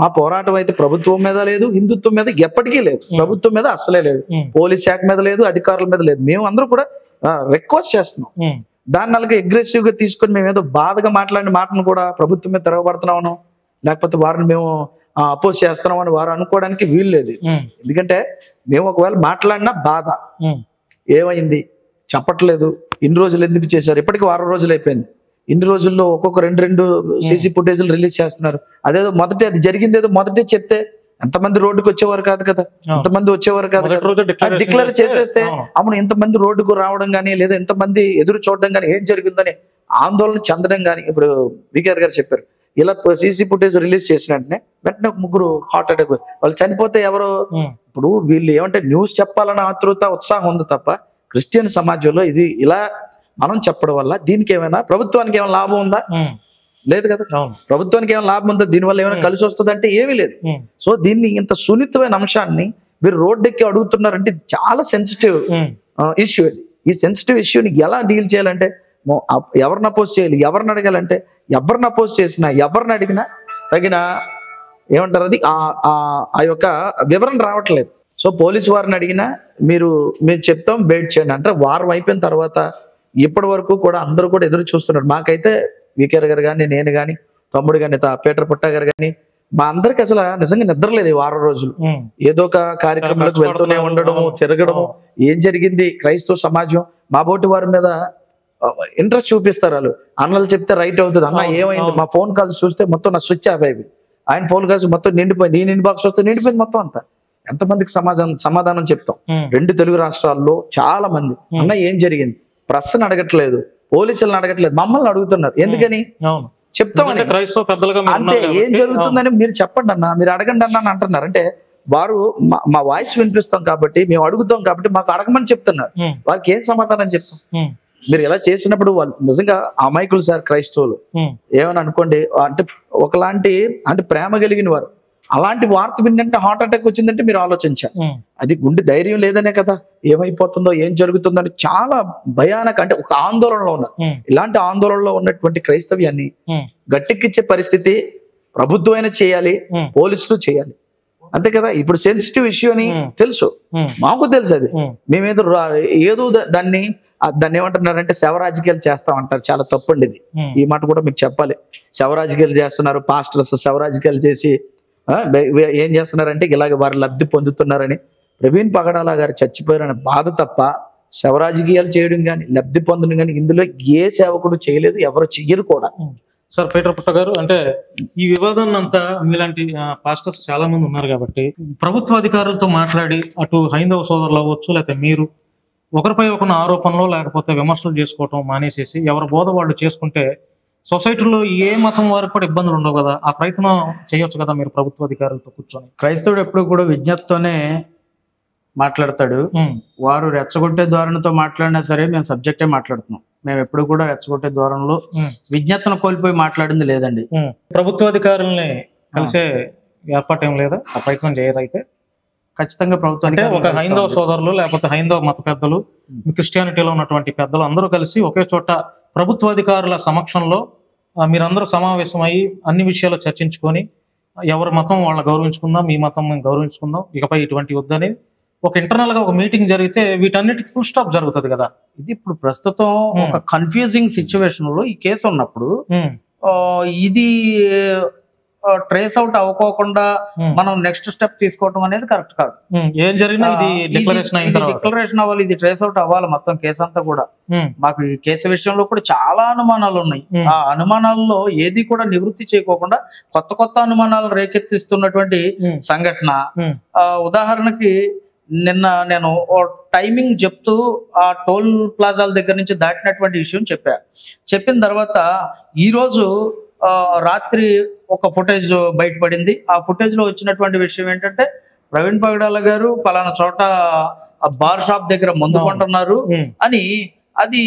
మా పోరాటం అయితే ప్రభుత్వం మీద లేదు, హిందుత్వం మీద ఎప్పటికీ లేదు, ప్రభుత్వం మీద అసలే లేదు, పోలీస్ శాఖ మీద లేదు, అధికారుల మీద లేదు. మేము అందరూ కూడా రిక్వెస్ట్ చేస్తున్నాం. దాన్ని అలాగే అగ్రెసివ్ గా తీసుకొని మేము ఏదో బాధగా మాట్లాడిన మాటను కూడా ప్రభుత్వం మీద తిరగబడుతున్నామను లేకపోతే వారిని మేము అపోజ్ చేస్తున్నాం అని వారు అనుకోవడానికి వీలు లేదు. ఎందుకంటే మేము ఒకవేళ మాట్లాడినా బాధ ఏమైంది చెప్పట్లేదు, ఇన్ని రోజులు ఎందుకు చేశారు, ఇప్పటికి 6 రోజులు అయిపోయింది, ఇన్ని రోజుల్లో ఒక్కొక్క 2 సీసీ ఫుటేజ్లు రిలీజ్ చేస్తున్నారు. అదేదో మొదటి అది జరిగింది ఏదో మొదటే చెప్తే ఎంతమంది రోడ్డుకు వచ్చేవారు కాదు కదా, ఎంతమంది వచ్చేవారు కాదు కదా. డిక్లేర్ చేసేస్తే అప్పుడు ఇంతమంది రోడ్డుకు రావడం కానీ లేదా ఎంతమంది ఎదురు చూడడం కానీ ఏం జరిగిందని ఆందోళన చెందడం కానీ. ఇప్పుడు వికేఆర్ గారు చెప్పారు, ఇలా సీసీ ఫుటేజ్ రిలీజ్ చేసిన వెంటనే 3 హార్ట్ అటాక్, వాళ్ళు చనిపోతే ఎవరు? ఇప్పుడు వీళ్ళు ఏమంటే న్యూస్ చెప్పాలన్న ఆతృత ఉత్సాహం ఉంది తప్ప క్రిస్టియన్ సమాజంలో ఇది ఇలా మనం చెప్పడం వల్ల దీనికి ఏమైనా ప్రభుత్వానికి ఏమైనా లాభం ఉందా? లేదు కదా. ప్రభుత్వానికి ఏమైనా లాభం ఉందా? దీనివల్ల ఏమైనా కలిసి వస్తుంది అంటే ఏమీ లేదు. సో దీన్ని ఇంత సున్నితమైన అంశాన్ని మీరు రోడ్డెక్కి అడుగుతున్నారంటే ఇది చాలా సెన్సిటివ్ ఇష్యూ. ఈ సెన్సిటివ్ ఇష్యూని ఎలా డీల్ చేయాలంటే ఎవరిని అపోజ్ చేయాలి, ఎవరిని అడగాలంటే ఎవరిని అపోజ్ చేసినా ఎవరిని అడిగినా తగిన ఏమంటారు అది ఆ యొక్క వివరణ రావట్లేదు. సో పోలీసు వారిని అడిగినా మీరు చెప్తాం వెయిట్ చేయండి అంటే వారం అయిపోయిన తర్వాత ఇప్పటి వరకు కూడా అందరూ కూడా ఎదురు చూస్తున్నారు. మాకైతే వికేఆర్ గారు కానీ నేను కానీ తమ్ముడు కానీ పీటర్ పుట్ట గారు కానీ మా అందరికి అసలు నిజంగా నిద్రలేదు ఈ 6 రోజులు. ఏదో ఒక కార్యక్రమాలకు వెళ్తూనే ఉండడము తిరగడము. ఏం జరిగింది క్రైస్తవ సమాజం మా బోటి వారి మీద ఇంట్రెస్ట్ చూపిస్తారు. వాళ్ళు అన్నలు చెప్తే రైట్ అవుతుంది, అన్న ఏమైంది, మా ఫోన్ కాల్స్ చూస్తే మొత్తం నా స్విచ్ ఆఫ్ అయిపోయింది, ఆయన ఫోన్ కాల్స్ మొత్తం నిండిపోయింది, ఈ ఇన్బాక్స్ వస్తే నిండిపోయింది మొత్తం అంతా. ఎంతమందికి సమాధానం చెప్తాం? 2 తెలుగు రాష్ట్రాల్లో చాలా మంది అన్న ఏం జరిగింది ప్రశ్న అడగట్లేదు, పోలీసులను అడగట్లేదు, మమ్మల్ని అడుగుతున్నారు. ఎందుకని చెప్తామని అంటే ఏం జరుగుతుందని మీరు చెప్పండి అన్న, మీరు అడగండి అన్న అని అంటున్నారు. అంటే వారు మా వాయిస్ వినిపిస్తాం కాబట్టి మేము అడుగుతాం కాబట్టి మాకు అడగమని చెప్తున్నారు. వారికి ఏం సమాధానం చెప్తాం? మీరు ఇలా చేసినప్పుడు వాళ్ళు నిజంగా అమాయకులు సార్ క్రైస్తవులు. ఏమని అనుకోండి అంటే ఒకలాంటి అంటే ప్రేమ కలిగిన వారు అలాంటి వార్త వింటే హార్ట్ అటాక్ వచ్చిందంటే మీరు ఆలోచించారు. అది గుండె ధైర్యం లేదనే కదా, ఏమైపోతుందో ఏం జరుగుతుందో అని చాలా భయానక అంటే ఒక ఆందోళనలో ఉన్నారు. ఇలాంటి ఆందోళనలో ఉన్నటువంటి క్రైస్తవ్యాన్ని గట్టెక్కిచ్చే పరిస్థితి ప్రభుత్వమైనా చేయాలి, పోలీసులు చేయాలి, అంతే కదా. ఇప్పుడు సెన్సిటివ్ ఇష్యూ అని తెలుసు, మాకు తెలుసు. అది మేమేదో ఏదో దాన్ని ఏమంటున్నారంటే శవ రాజకీయాలు చేస్తామంటారు. చాలా తప్పండి ఇది. ఈ మాట కూడా మీకు చెప్పాలి. శవ రాజకీయాలు చేస్తున్నారు పాస్టర్స్, శవ రాజకీయాలు చేసి ఏం చేస్తున్నారంటే ఇలాగ వారు లబ్ధి పొందుతున్నారని. ప్రవీణ్ పగడాల గారు చచ్చిపోయారనే బాధ తప్ప శవ రాజకీయాలు చేయడం కానీ లబ్ధి పొందడం కానీ ఇందులో ఏ సేవకుడు చేయలేదు, ఎవరు చెయ్యరు కూడా. సార్ పీటర్ పుట్ట గారు, అంటే ఈ వివాదాన్ని అంతా మీలాంటి పాస్టర్స్ చాలా మంది ఉన్నారు కాబట్టి ప్రభుత్వ అధికారులతో మాట్లాడి అటు హైందవ సోదరులు అవ్వచ్చు లేకపోతే మీరు ఒకరిపై ఒకరిని ఆరోపణలు లేకపోతే విమర్శలు చేసుకోవటం మానేసేసి ఎవరి బోధ వాళ్ళు చేసుకుంటే సొసైటీలో ఏ మతం వారికి కూడా ఇబ్బందులు ఉండవు కదా. ఆ ప్రయత్నం చేయొచ్చు కదా మీరు ప్రభుత్వ అధికారులతో కూర్చొని. క్రైస్తవుడు ఎప్పుడు కూడా విజ్ఞతతోనే మాట్లాడతాడు. వారు రెచ్చగొట్టే ధోరణితో మాట్లాడినా సరే మేము సబ్జెక్టే మాట్లాడుతున్నాం. మేము ఎప్పుడు కూడా రెచ్చగొట్టే ధోరణిలో విజ్ఞతను కోల్పోయి మాట్లాడింది లేదండి. ప్రభుత్వ అధికారుల్ని కలిసే ఏర్పాటు ఏం లేదా? ఆ ప్రయత్నం చేయరైతే ఖచ్చితంగా ప్రభుత్వానికి ఒక హైందవ సోదరులు లేకపోతే హైందవ మత పెద్దలు క్రిస్టియానిటీలో ఉన్నటువంటి పెద్దలు అందరూ కలిసి ఒకే చోట ప్రభుత్వ అధికారుల సమక్షంలో మీరందరూ సమావేశమయ్యి అన్ని విషయాలు చర్చించుకొని ఎవరి మతం వాళ్ళని గౌరవించుకుందాం, మీ మతం మేము గౌరవించుకుందాం, ఇకపై ఇటువంటి వద్దని ఒక ఇంటర్నల్ గా ఒక మీటింగ్ జరిగితే వీటన్నిటికి ఫుల్ స్టాప్ జరుగుతుంది కదా. ఇది ఇప్పుడు ప్రస్తుతం ఒక కన్ఫ్యూజింగ్ సిచ్యువేషన్ లో ఈ కేసు ఉన్నప్పుడు ఇది ట్రేస్ అవుట్ అవ్వకోకుండా మనం నెక్స్ట్ స్టెప్ తీసుకోవడం అనేది కరెక్ట్ కాదు. ఏం జరిగినా ఇది డిక్లరేషన్ అవ్వాలి, ఇది ట్రేస్ అవుట్ అవ్వాలి మొత్తం కేసు అంతా కూడా. మాకు ఈ కేసు విషయంలో కూడా చాలా అనుమానాలు ఉన్నాయి. ఆ అనుమానాల్లో ఏది కూడా నివృత్తి చేయకోకుండా కొత్త కొత్త అనుమానాలు రేకెత్తిస్తున్నటువంటి సంఘటన. ఉదాహరణకి నిన్న నేను టైమింగ్ చెప్తూ ఆ టోల్ ప్లాజాల దగ్గర నుంచి దాటినటువంటి విషయం చెప్పిన తర్వాత ఈరోజు రాత్రి ఒక ఫుటేజ్ బయటపడింది. ఆ ఫుటేజ్ లో వచ్చినటువంటి విషయం ఏంటంటే ప్రవీణ్ పగడాల గారు పలానా చోట బార్ షాప్ దగ్గర మందు కొంటున్నారు అని. అది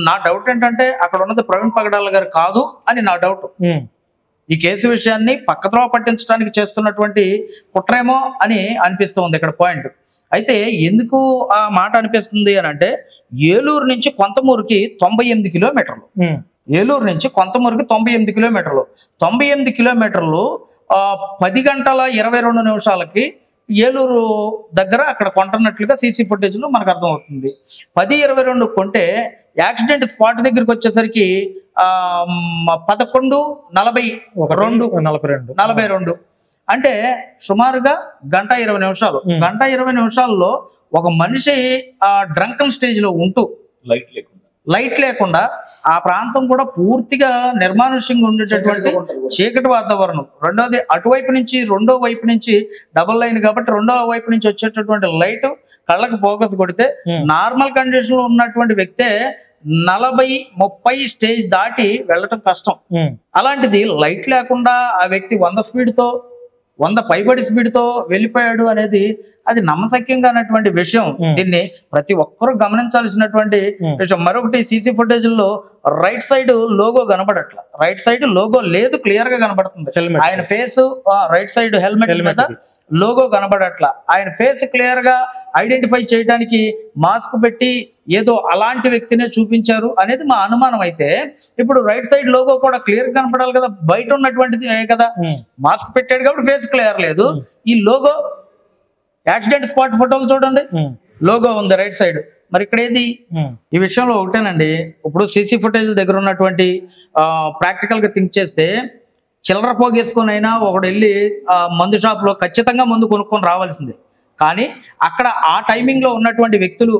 నా డౌట్ ఏంటంటే అక్కడ ఉన్నది ప్రవీణ్ పగడాల గారు కాదు అని నా డౌట్. ఈ కేసు విషయాన్ని పక్కద్రోవ పట్టించడానికి చేస్తున్నటువంటి కుట్రేమో అని అనిపిస్తుంది ఇక్కడ పాయింట్. అయితే ఎందుకు ఆ మాట అనిపిస్తుంది అని అంటే, ఏలూరు నుంచి కొంతమూరుకి 98 కిలోమీటర్లు, ఏలూరు నుంచి కొంతమూరుకి 98 కిలోమీటర్లు, 98 కిలోమీటర్లు 10 గంటల 22 నిమిషాలకి ఏలూరు దగ్గర అక్కడ కొంటున్నట్లుగా సీసీ ఫుటేజ్లో మనకు అర్థమవుతుంది. 10:22 కొంటే యాక్సిడెంట్ స్పాట్ దగ్గరికి వచ్చేసరికి 11:42 అంటే సుమారుగా 1:20 నిమిషాలు. 1:20 నిమిషాల్లో ఒక మనిషి డ్రంకన్ స్టేజ్ లో ఉంటూ లైట్ లేకుండా ఆ ప్రాంతం కూడా పూర్తిగా నిర్మానుష్యంగా ఉండేటటువంటి చీకటి వాతావరణం. రెండోది అటువైపు నుంచి రెండో వైపు నుంచి డబుల్ లైన్ కాబట్టి రెండో వైపు నుంచి వచ్చేటటువంటి లైట్ కళ్ళకు ఫోకస్ కొడితే నార్మల్ కండిషన్ లో ఉన్నటువంటి వ్యక్తే 40-30 స్టేజ్ దాటి వెళ్ళటం కష్టం. అలాంటిది లైట్ లేకుండా ఆ వ్యక్తి 100 స్పీడ్తో 100 పైబడి స్పీడ్తో వెళ్ళిపోయాడు అనేది అది నమ్మశక్యంగా అన్నటువంటి విషయం. దీన్ని ప్రతి ఒక్కరూ గమనించాల్సినటువంటి విషయం. మరొకటి, సీసీ ఫుటేజ్లో రైట్ సైడ్ లోగో కనబడట్ల, రైట్ సైడ్ లోగో లేదు, క్లియర్ గా కనబడుతుంది. ఆయన ఫేస్ రైట్ సైడ్ హెల్మెట్ మీద లోగో కనబడట్ల. ఆయన ఫేస్ క్లియర్ గా ఐడెంటిఫై చేయడానికి మాస్క్ పెట్టి ఏదో అలాంటి వ్యక్తినే చూపించారు అనేది మా అనుమానం. అయితే ఇప్పుడు రైట్ సైడ్ లోగో కూడా క్లియర్ కనపడాలి కదా, బయట ఉన్నటువంటిది కదా. మాస్క్ పెట్టాడు కాబట్టి ఫేస్ క్లియర్ లేదు. ఈ లోగో యాక్సిడెంట్ స్పాట్ ఫోటోలు చూడండి, లోగో ఉంది రైట్ సైడ్. మరి ఇక్కడ ఏది? ఈ విషయంలో ఒకటేనండి, ఇప్పుడు సీసీ ఫుటేజ్ దగ్గర ఉన్నటువంటి ప్రాక్టికల్ గా థింక్ చేస్తే చిల్లర పోగేసుకొని అయినా ఒకడు వెళ్ళి మందు షాప్ లో ఖచ్చితంగా మందు కొనుక్కొని రావాల్సిందే. కానీ అక్కడ ఆ టైమింగ్ లో ఉన్నటువంటి వ్యక్తులు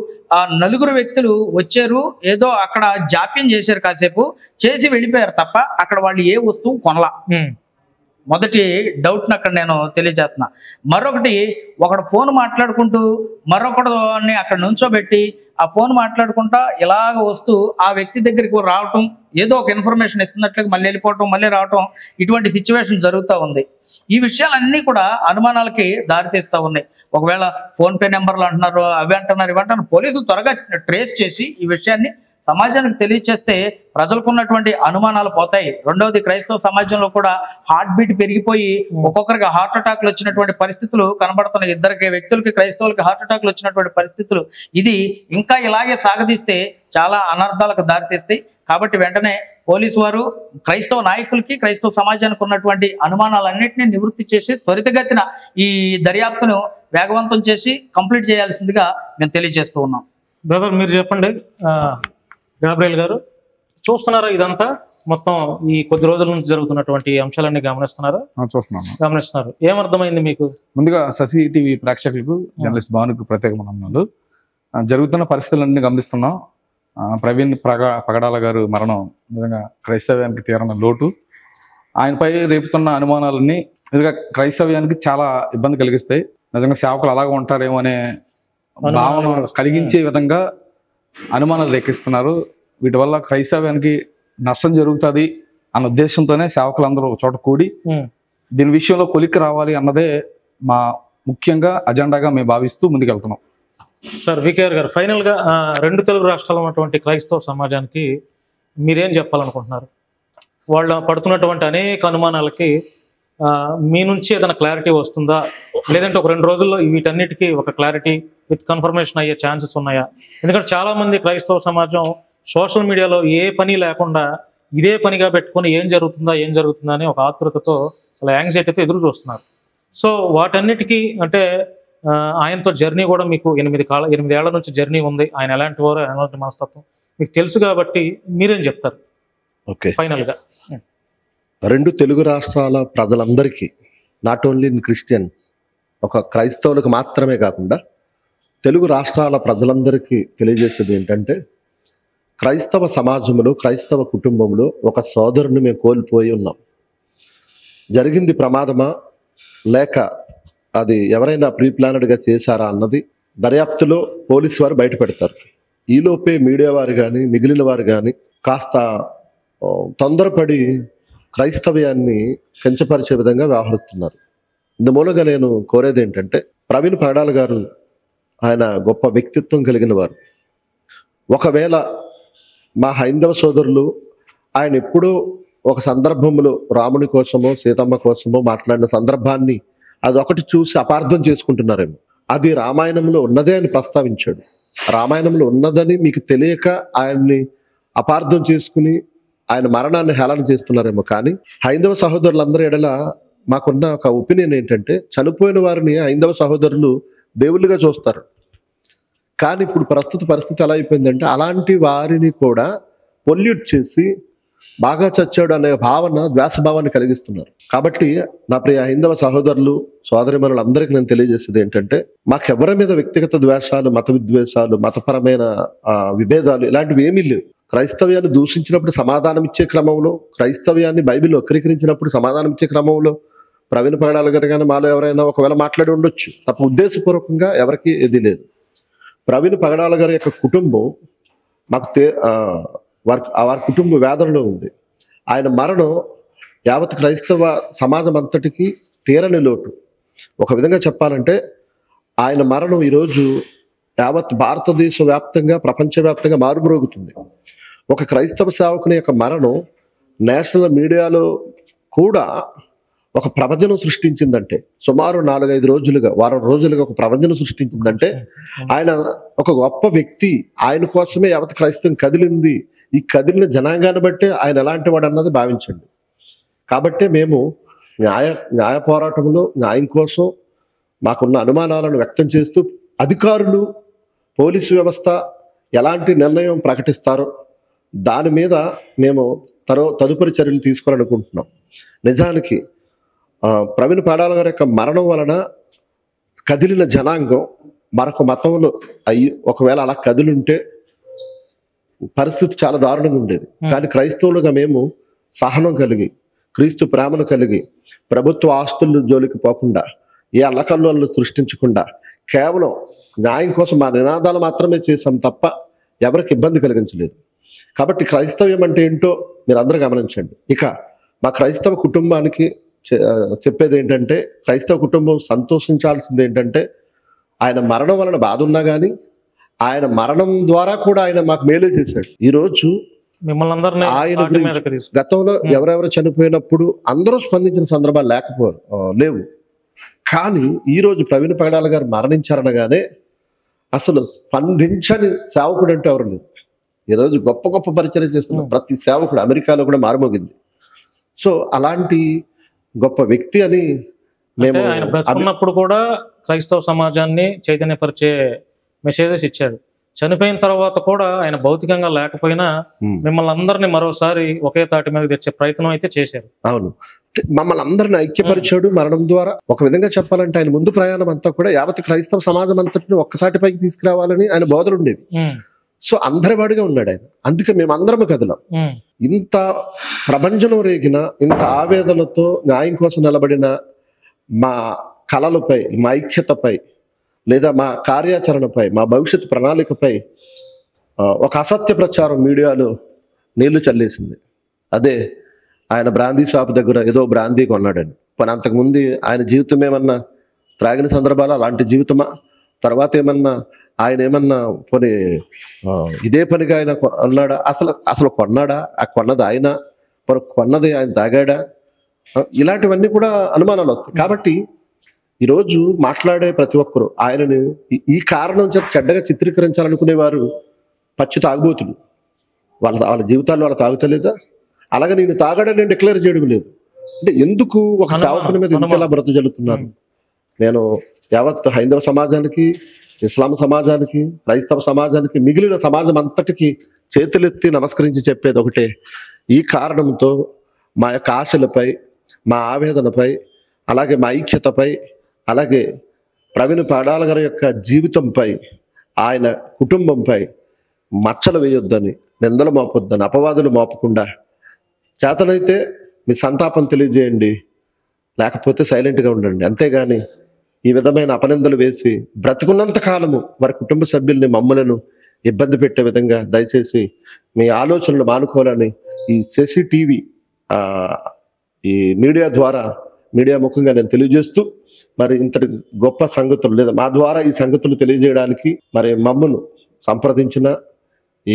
4 వ్యక్తులు వచ్చారు, ఏదో అక్కడ జాప్యం చేశారు, కాసేపు చేసి వెళ్ళిపోయారు తప్ప అక్కడ వాళ్ళు ఏ వస్తువు కొనలా. మొదటి డౌట్ని అక్కడ నేను తెలియజేస్తున్నా. మరొకటి, ఒకడు ఫోన్ మాట్లాడుకుంటూ మరొకడిని అక్కడ నుంచోబెట్టి ఆ ఫోన్ మాట్లాడుకుంటా ఇలాగ వస్తూ ఆ వ్యక్తి దగ్గరికి రావటం, ఏదో ఒక ఇన్ఫర్మేషన్ ఇస్తున్నట్లుగా మళ్ళీ వెళ్ళిపోవటం, మళ్ళీ రావటం, ఇటువంటి సిచ్యువేషన్ జరుగుతూ ఉంది. ఈ విషయాలన్నీ కూడా అనుమానాలకి దారితీస్తూ ఉన్నాయి. ఒకవేళ ఫోన్పే నెంబర్లు అంటున్నారు, అవి అంటున్నారు, ఇవి అంటున్నారు. పోలీసులు త్వరగా ట్రేస్ చేసి ఈ విషయాన్ని సమాజానికి తెలియచేస్తే ప్రజలకు ఉన్నటువంటి అనుమానాలు పోతాయి. రెండవది, క్రైస్తవ సమాజంలో కూడా హార్ట్ బీట్ పెరిగిపోయి ఒక్కొక్కరికి హార్ట్ అటాక్లు వచ్చినటువంటి పరిస్థితులు కనబడుతున్నాయి. 2 వ్యక్తులకి క్రైస్తవులకి హార్ట్ అటాక్లు వచ్చినటువంటి పరిస్థితులు. ఇది ఇంకా ఇలాగే సాగదీస్తే చాలా అనర్థాలకు దారితీస్తాయి. కాబట్టి వెంటనే పోలీసు వారు క్రైస్తవ నాయకులకి క్రైస్తవ సమాజానికి ఉన్నటువంటి అనుమానాలన్నింటినీ నివృత్తి చేసి త్వరితగతిన ఈ దర్యాప్తును వేగవంతం చేసి కంప్లీట్ చేయాల్సిందిగా మేము తెలియజేస్తూ ఉన్నాం. బ్రదర్, మీరు చెప్పండి. గాబ్రియల్ గారు, చూస్తున్నారా ఇదంతా మొత్తం ఈ కొద్ది రోజుల నుంచి జరుగుతున్నటువంటి అంశాలన్నీ గమనిస్తున్నారా? గమనిస్తున్నారు. ఏమర్థమైంది మీకు? ముందుగా శశి టీవీ ప్రేక్షకులకు, జర్నలిస్ట్ భానుకు ప్రత్యేక వందనాలు. జరుగుతున్న పరిస్థితులన్నీ గమనిస్తున్నాం. ప్రవీణ్ పగడాల గారు మరణం నిజంగా క్రైస్తవ్యానికి తీరని లోటు. ఆయనపై రేపుతున్న అనుమానాలన్నీ నిజంగా క్రైస్తవ్యానికి చాలా ఇబ్బంది కలిగిస్తాయి. నిజంగా సేవకులు అలాగే ఉంటారేమో అనే భావన కలిగించే విధంగా అనుమానాలు రేకిస్తున్నారు. వీటి వల్ల క్రైస్తవ్యానికి నష్టం జరుగుతుంది అన్న ఉద్దేశంతోనే సేవకులందరూ ఒక చోట కూడి దీని విషయంలో కొలిక్కి రావాలి అన్నదే మా ముఖ్యంగా అజెండాగా మేము భావిస్తూ ముందుకెళ్తున్నాం. సార్, వికేఆర్ గారు, ఫైనల్ గా 2 తెలుగు రాష్ట్రాల్లో ఉన్నటువంటి క్రైస్తవ సమాజానికి మీరేం చెప్పాలనుకుంటున్నారు? వాళ్ళ పడుతున్నటువంటి అనేక అనుమానాలకి మీ నుంచి ఏదైనా క్లారిటీ వస్తుందా, లేదంటే ఒక 2 రోజుల్లో వీటన్నిటికీ ఒక క్లారిటీ విత్ కన్ఫర్మేషన్ అయ్యే ఛాన్సెస్ ఉన్నాయా? ఎందుకంటే చాలా మంది క్రైస్తవ సమాజం సోషల్ మీడియాలో ఏ పని లేకుండా ఇదే పనిగా పెట్టుకొని ఏం జరుగుతుందా అని ఒక ఆతృతతో, చాలా యాంగ్జైటీతో ఎదురు చూస్తున్నారు. సో వాటన్నిటికీ అంటే ఆయనతో జర్నీ కూడా మీకు 8 ఏళ్ల నుంచి జర్నీ ఉంది. ఆయన ఎలాంటి వారు, ఎలాంటి మనస్తత్వం మీకు తెలుసు కాబట్టి మీరేం చెప్తారు ఫైనల్ గా? 2 తెలుగు రాష్ట్రాల ప్రజలందరికీ, నాట్ ఓన్లీ ఇన్ క్రిస్టియన్స్, ఒక క్రైస్తవులకు మాత్రమే కాకుండా తెలుగు రాష్ట్రాల ప్రజలందరికీ తెలియజేసేది ఏంటంటే, క్రైస్తవ సమాజంలో, క్రైస్తవ కుటుంబంలో ఒక సోదరుని మేము కోల్పోయి ఉన్నాం. జరిగింది ప్రమాదమా లేక అది ఎవరైనా ప్రీ ప్లానెడ్గా చేశారా అన్నది దర్యాప్తులో పోలీసు వారు బయట పెడతారు. ఈలోపే మీడియా వారు కానీ మిగిలిన వారు కానీ కాస్త తొందరపడి క్రైస్తవ్యాన్ని కించపరిచే విధంగా వ్యవహరిస్తున్నారు. ఇందుమూలంగా నేను కోరేది ఏంటంటే, ప్రవీణ్ పగడాల గారు ఆయన గొప్ప వ్యక్తిత్వం కలిగిన వారు. ఒకవేళ మా హైందవ సోదరులు ఆయన ఎప్పుడూ ఒక సందర్భంలో రాముని కోసమో సీతమ్మ కోసమో మాట్లాడిన సందర్భాన్ని అదొకటి చూసి అపార్థం చేసుకుంటున్నారేమో. అది రామాయణంలో ఉన్నదే అని ప్రస్తావించాడు. రామాయణంలో ఉన్నదని మీకు తెలియక ఆయన్ని అపార్థం చేసుకుని ఆయన మరణాన్ని హేళన చేస్తున్నారేమో. కానీ హైందవ సహోదరులందరి ఎడల మాకున్న ఒక ఒపీనియన్ ఏంటంటే, చనిపోయిన వారిని హైందవ సహోదరులు దేవుళ్ళుగా చూస్తారు. కానీ ఇప్పుడు ప్రస్తుత పరిస్థితి ఎలా అయిపోయిందంటే, అలాంటి వారిని కూడా పొల్యూట్ చేసి బాగా చచ్చాడు అనే భావన, ద్వేషభావాన్ని కలిగిస్తున్నారు. కాబట్టి నా ప్రియ హైందవ సహోదరులు సోదరిమణులు అందరికీ నేను తెలియజేసేది ఏంటంటే, మాకెవరి మీద వ్యక్తిగత ద్వేషాలు, మత విద్వేషాలు, మతపరమైన విభేదాలు ఇలాంటివి ఏమీ లేవు. క్రైస్తవ్యాన్ని దూషించినప్పుడు సమాధానం ఇచ్చే క్రమంలో, క్రైస్తవ్యాన్ని బైబిల్ వక్రీకరించినప్పుడు సమాధానం ఇచ్చే క్రమంలో ప్రవీణ్ పగడాల గారు కానీ మాలో ఎవరైనా ఒకవేళ మాట్లాడి ఉండొచ్చు, తప్ప ఉద్దేశపూర్వకంగా ఎవరికి ఏది లేదు. ప్రవీణ్ పగడాల గారి యొక్క కుటుంబం మాకు వారి కుటుంబ వేదనలో ఉంది. ఆయన మరణం యావత్ క్రైస్తవ సమాజం అంతటికి తీరని లోటు. ఒక విధంగా చెప్పాలంటే ఆయన మరణం ఈరోజు యావత్ భారతదేశ వ్యాప్తంగా, ప్రపంచవ్యాప్తంగా మారుమ్రోగుతుంది. ఒక క్రైస్తవ సేవకుని యొక్క మరణం నేషనల్ మీడియాలో కూడా ఒక ప్రపంచం సృష్టించిందంటే, సుమారు 4-5 రోజులుగా, వారం రోజులుగా ఒక ప్రపంచం సృష్టించిందంటే, ఆయన ఒక గొప్ప వ్యక్తి, ఆయన కోసమే యావత్ క్రైస్తవం కదిలింది. ఈ కదిలిన జనాంగాన్ని బట్టే ఆయన ఎలాంటి వాడు అన్నది భావించండి. కాబట్టి మేము న్యాయ పోరాటంలో న్యాయం కోసం మాకున్న అనుమానాలను వ్యక్తం చేస్తూ, అధికారులు, పోలీసు వ్యవస్థ ఎలాంటి నిర్ణయం ప్రకటిస్తారో దాని మీద మేము తదుపరి చర్యలు తీసుకోవాలనుకుంటున్నాం. నిజానికి ప్రవీణ్ పగడాల గారి యొక్క మరణం వలన కదిలిన జనాంగం మరొక మతంలో ఒకవేళ అలా కదిలుంటే పరిస్థితి చాలా దారుణంగా ఉండేది. కానీ క్రైస్తవులుగా మేము సహనం కలిగి, క్రీస్తు ప్రేమను కలిగి, ప్రభుత్వ ఆస్తుల జోలికి పోకుండా, ఏ అల్లకల్లోలను సృష్టించకుండా, కేవలం న్యాయం కోసం మా నినాదాలు మాత్రమే చేశాం తప్ప ఎవరికి ఇబ్బంది కలిగించలేదు. కాబట్టి క్రైస్తవ్యం అంటే ఏంటో మీరు అందరూ గమనించండి. ఇక మా క్రైస్తవ కుటుంబానికి చెప్పేది ఏంటంటే, క్రైస్తవ కుటుంబం సంతోషించాల్సింది ఏంటంటే, ఆయన మరణం వలన బాధ ఉన్నా కానీ ఆయన మరణం ద్వారా కూడా ఆయన మాకు మేలే చేశాడు. ఈరోజు మిమ్మల్ని అందరినీ ఆయన పార్టీ మీదకి తీసుకు గతంలో ఎవరెవరు చనిపోయినప్పుడు అందరూ స్పందించిన సందర్భాలు లేవు. కానీ ఈరోజు ప్రవీణ్ పగడాల గారు మరణించారనగానే అసలు స్పందించని సేవకుడు అంటే ఎవరు లేదు. ఈరోజు గొప్ప గొప్ప పరిచయం చేస్తున్న ప్రతి సేవకుడు అమెరికాలో కూడా మారుమోగింది. సో అలాంటి గొప్ప వ్యక్తి అని మేము, ఆయన బ్రతుకున్నప్పుడు కూడా క్రైస్తవ సమాజాన్ని చైతన్యపరిచే మెసేజెస్ ఇచ్చాడు. చనిపోయిన తర్వాత కూడా ఆయన భౌతికంగా లేకపోయినా మిమ్మల్ని అందరినీ మరోసారి ఒకే తాటి మీద తెచ్చే ప్రయత్నం అయితే చేశారు. అవును, మమ్మల్ని అందరిని ఐక్యపరిచాడు మరణం ద్వారా. ఒక విధంగా చెప్పాలంటే ఆయన ముందు ప్రయాణం అంతా కూడా యావత్ క్రైస్తవ సమాజం అంతటిని ఒక్కసాటిపైకి తీసుకురావాలని ఆయన బోధలు ఉండేవి. సో అందరి వాడిగా ఉన్నాడు ఆయన. అందుకే మేము అందరం కదలం. ఇంత ప్రపంచంలో రేగిన, ఇంత ఆవేదనతో న్యాయం కోసం నిలబడిన మా కళలపై, మా ఐక్యతపై, లేదా మా కార్యాచరణపై, మా భవిష్యత్తు ప్రణాళికపై ఒక అసత్య ప్రచారం మీడియాలో నీళ్లు చల్లేసింది. అదే ఆయన బ్రాందీ షాప్ దగ్గర ఏదో బ్రాందీ కొన్నాడని. కానీ అంతకుముందు ఆయన జీవితం ఏమన్నా త్రాగిన సందర్భాలు అలాంటి జీవితమా? తర్వాత ఏమన్నా ఆయన ఏమన్నా పోనీ ఇదే పనిగా ఆయన అన్నాడా? అసలు కొన్నాడా? ఆ కొన్నది ఆయన, కొన్నది ఆయన తాగాడా? ఇలాంటివన్నీ కూడా అనుమానాలు వస్తాయి. కాబట్టి ఈరోజు మాట్లాడే ప్రతి ఒక్కరు ఆయనని ఈ కారణం చేత చెడ్డగా చిత్రీకరించాలనుకునేవారు పచ్చి తాగుబోతులు. వాళ్ళ జీవితాల్లో వాళ్ళ తాగుతలేదా? అలాగే నేను తాగాడని నేను డిక్లేర్ చేయడం లేదు. అంటే ఎందుకు ఒక సేవకుని మీద ఇంతలా బ్రతు జరుగుతున్నారు? నేను యావత్ హైందవ సమాజానికి, ఇస్లాం సమాజానికి, క్రైస్తవ సమాజానికి, మిగిలిన సమాజం అంతటికి చేతులెత్తి నమస్కరించి చెప్పేది ఒకటే, ఈ కారణంతో మా యొక్క ఆశలపై, మా ఆవేదనపై, అలాగే మా ఐక్యతపై, అలాగే ప్రవీణ్ పగడాల గారి యొక్క జీవితంపై, ఆయన కుటుంబంపై మచ్చలు వేయొద్దని, నిందలు మోపొద్దని, అపవాదులు మోపకుండా చేతనైతే మీ సంతాపం తెలియజేయండి, లేకపోతే సైలెంట్గా ఉండండి. అంతేగాని ఈ విధమైన అపనిందలు వేసి బ్రతుకున్నంత కాలము వారి కుటుంబ సభ్యుల్ని, మమ్మలను ఇబ్బంది పెట్టే విధంగా దయచేసి మీ ఆలోచనలు మానుకోవాలని ఈ CCTV ఈ మీడియా ద్వారా మీడియా ముఖంగా నేను తెలియజేస్తూ మరి ఇంతటి గొప్ప సంగతులు లేదా మా ద్వారా ఈ సంగతులు తెలియజేయడానికి మరి మమ్మను సంప్రదించిన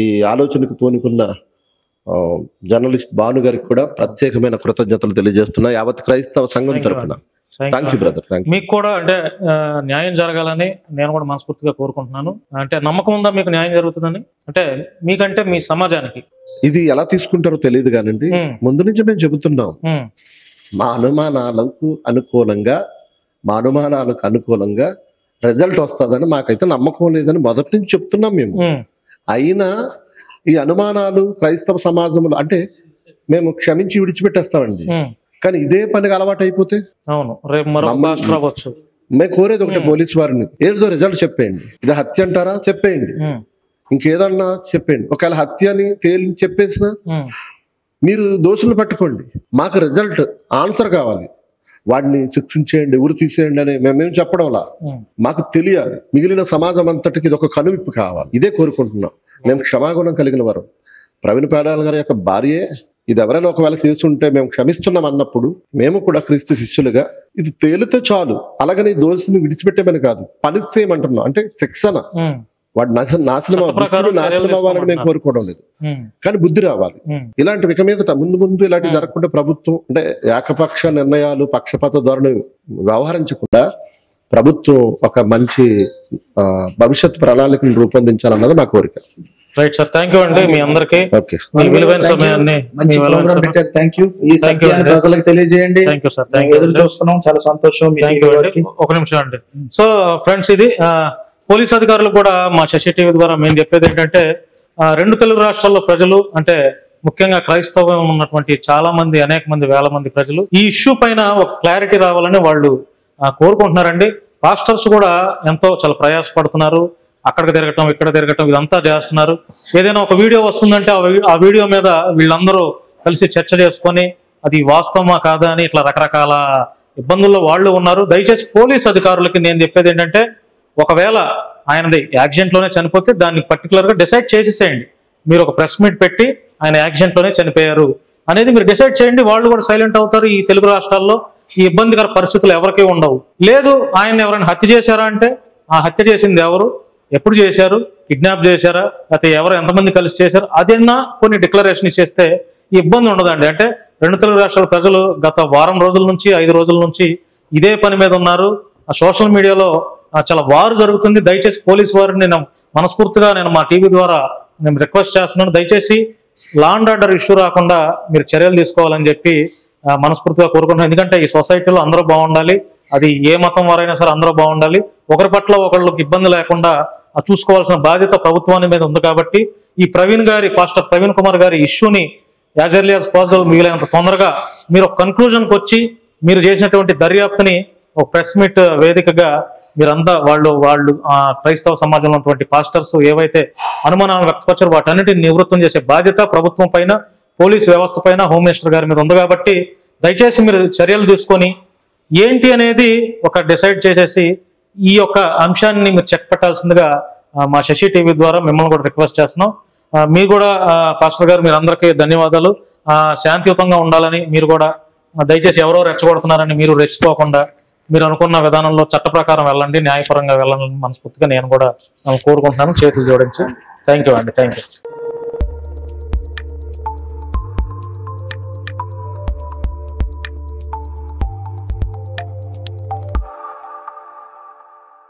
ఈ ఆలోచనకు పూనుకున్న జర్నలిస్ట్ భాను గారికి కూడా ప్రత్యేకమైన కృతజ్ఞతలు తెలియజేస్తున్నా యావత్ క్రైస్తవ సంఘం తరపున. Thank you brother. Thank you. మీకు కూడా అంటే న్యాయం జరగాలని నేను కూడా మనస్ఫూర్తిగా కోరుకుంటున్నాను. అంటే నమ్మకం ఉందా మీకు న్యాయం జరుగుతుందని? అంటే మీకంటే మీ సమాజానికి ఇది ఎలా తీసుకుంటారో తెలియదు కానండి, ముందు నుంచి మేము చెబుతున్నాం మా అనుమానాలకు అనుకూలంగా రిజల్ట్ వస్తుందని మాకైతే నమ్మకం లేదని మొదటి నుంచి చెప్తున్నాం మేము. అయినా ఈ అనుమానాలు క్రైస్తవ సమాజంలో అంటే మేము క్షమించి విడిచిపెట్టేస్తామండి, కానీ ఇదే పనికి అలవాటు అయిపోతే మేము కోరేది ఒకటే, పోలీసు వారిని ఏదో రిజల్ట్ చెప్పేయండి. ఇది హత్య అంటారా చెప్పేయండి, ఇంకేదన్నా చెప్పండి. ఒకవేళ హత్య అని తేలి చెప్పేసిన మీరు దోషులను పట్టుకోండి, మాకు రిజల్ట్ ఆన్సర్ కావాలి. వాడిని శిక్షించేయండి, ఉరి తీసేయండి అని మేమేం చెప్పడంలా, మాకు తెలియాలి. మిగిలిన సమాజం అంతటికి ఇది ఒక కనువిప్పు కావాలి, ఇదే కోరుకుంటున్నాం. మేము క్షమాగుణం కలిగిన వారు. ప్రవీణ్ పగడాల గారి యొక్క భార్యే ఇది ఎవరైనా ఒకవేళ చేస్తుంటే మేము క్షమిస్తున్నాం అన్నప్పుడు మేము కూడా క్రీస్తు శిష్యులుగా ఇది తేలితే చాలు, అలాగని దోషిని విడిచిపెట్టేమని కాదు, పనిష్ చేయమంటున్నాం. అంటే శిక్షణ, వాడు నాశనం అవ్వాలని మేము కోరుకోవడం లేదు, కానీ బుద్ధి రావాలి. ఇలాంటి ఇక మీదట ముందు ఇలాంటివి జరగకుండా ప్రభుత్వం అంటే ఏకపక్ష నిర్ణయాలు, పక్షపాత ధోరణి వ్యవహరించకుండా ప్రభుత్వం ఒక మంచి భవిష్యత్ ప్రణాళికను రూపొందించాలన్నది నా కోరిక. రైట్ సార్, థ్యాంక్ యూ అండి మీ అందరికి. విలువైన సమయాన్ని తెలియజేయండి. ఎదురు చూస్తున్నాం, చాలా సంతోషం. ఒక నిమిషం అండి. సో ఫ్రెండ్స్, ఇది పోలీస్ అధికారులు కూడా మా శశి టీవీ ద్వారా మేము చెప్పేది ఏంటంటే, రెండు తెలుగు రాష్ట్రాల్లో ప్రజలు అంటే ముఖ్యంగా క్రైస్తవం ఉన్నటువంటి చాలా మంది, అనేక మంది, వేల మంది ప్రజలు ఈ ఇష్యూ పైన ఒక క్లారిటీ రావాలని వాళ్ళు కోరుకుంటున్నారండి. పాస్టర్స్ కూడా ఎంతో చాలా ప్రయాసపడుతున్నారు, అక్కడికి తిరగటం, ఇక్కడ తిరగటం, ఇదంతా చేస్తున్నారు. ఏదైనా ఒక వీడియో వస్తుందంటే ఆ వీడియో మీద వీళ్ళందరూ కలిసి చర్చ చేసుకొని అది వాస్తవమా కాదా అని ఇట్లా రకరకాల ఇబ్బందుల్లో వాళ్ళు ఉన్నారు. దయచేసి పోలీస్ అధికారులకి నేను చెప్పేది ఏంటంటే, ఒకవేళ ఆయనది యాక్సిడెంట్ లోనే చనిపోతే దాన్ని పర్టికులర్ గా డిసైడ్ చేసేసేయండి. మీరు ఒక ప్రెస్ మీట్ పెట్టి ఆయన యాక్సిడెంట్ లోనే చనిపోయారు అనేది మీరు డిసైడ్ చేయండి. వాళ్ళు కూడా సైలెంట్ అవుతారు. ఈ తెలుగు రాష్ట్రాల్లో ఈ ఇబ్బందికర పరిస్థితులు ఎవరికీ ఉండవు. లేదు ఆయన ఎవరైనా హత్య చేశారా అంటే, ఆ హత్య చేసింది ఎవరు, ఎప్పుడు చేశారు, కిడ్నాప్ చేశారా, లేకపోతే ఎవరు ఎంతమంది కలిసి చేశారు, అదన్నా కొన్ని డిక్లరేషన్ ఇచ్చేస్తే ఈ ఇబ్బంది ఉండదండి. అంటే రెండు తెలుగు రాష్ట్రాల ప్రజలు గత వారం రోజుల నుంచి 5 రోజుల నుంచి ఇదే పని మీద ఉన్నారు. ఆ సోషల్ మీడియాలో చాలా వారు జరుగుతుంది. దయచేసి పోలీసు వారిని నేను మనస్ఫూర్తిగా మా టీవీ ద్వారా నేను రిక్వెస్ట్ చేస్తున్నాను. దయచేసి లా అండ్ ఆర్డర్ ఇష్యూ రాకుండా మీరు చర్యలు తీసుకోవాలని చెప్పి మనస్ఫూర్తిగా కోరుకుంటున్నాను. ఎందుకంటే ఈ సొసైటీలో అందరూ బాగుండాలి, అది ఏ మతం వారైనా సరే అందరూ బాగుండాలి. ఒకరి పట్ల ఒకళ్ళకి ఇబ్బంది లేకుండా చూసుకోవాల్సిన బాధ్యత ప్రభుత్వాన్ని మీద ఉంది. కాబట్టి ఈ పాస్టర్ ప్రవీణ్ కుమార్ గారి ఇష్యూని యాజ్ ఎర్లీ యాజ్ పాసిబుల్ మిగిలినంత తొందరగా మీరు ఒక కన్క్లూజన్కి వచ్చి మీరు చేసినటువంటి దర్యాప్తుని ఒక ప్రెస్ మీట్ వేదికగా మీరంతా వాళ్ళు క్రైస్తవ సమాజంలో ఉన్నటువంటి పాస్టర్స్ ఏవైతే అనుమానాలను వ్యక్తపరిచారో వాటన్నిటిని నివృత్తం చేసే బాధ్యత ప్రభుత్వం పైన, పోలీసు వ్యవస్థ పైన, హోమ్ మినిస్టర్ గారి మీద ఉంది. కాబట్టి దయచేసి మీరు చర్యలు తీసుకొని ఏంటి అనేది ఒక డిసైడ్ చేసేసి ఈ యొక్క అంశాన్ని మీరు చెక్ పెట్టాల్సిందిగా మా శశి టీవీ ద్వారా మిమ్మల్ని కూడా రిక్వెస్ట్ చేస్తున్నాం. మీరు కూడా పాస్టర్ గారు మీరు అందరికీ ధన్యవాదాలు. శాంతియుతంగా ఉండాలని మీరు కూడా దయచేసి ఎవరో రెచ్చగొడుతున్నారని మీరు రెచ్చిపోకుండా మీరు అనుకున్న విధానంలో చట్ట ప్రకారం వెళ్ళండి, న్యాయపరంగా వెళ్ళాలని మనస్ఫూర్తిగా నేను కూడా కోరుకుంటున్నాను. చేతులు జోడించి థ్యాంక్ యూ అండి. Thank you.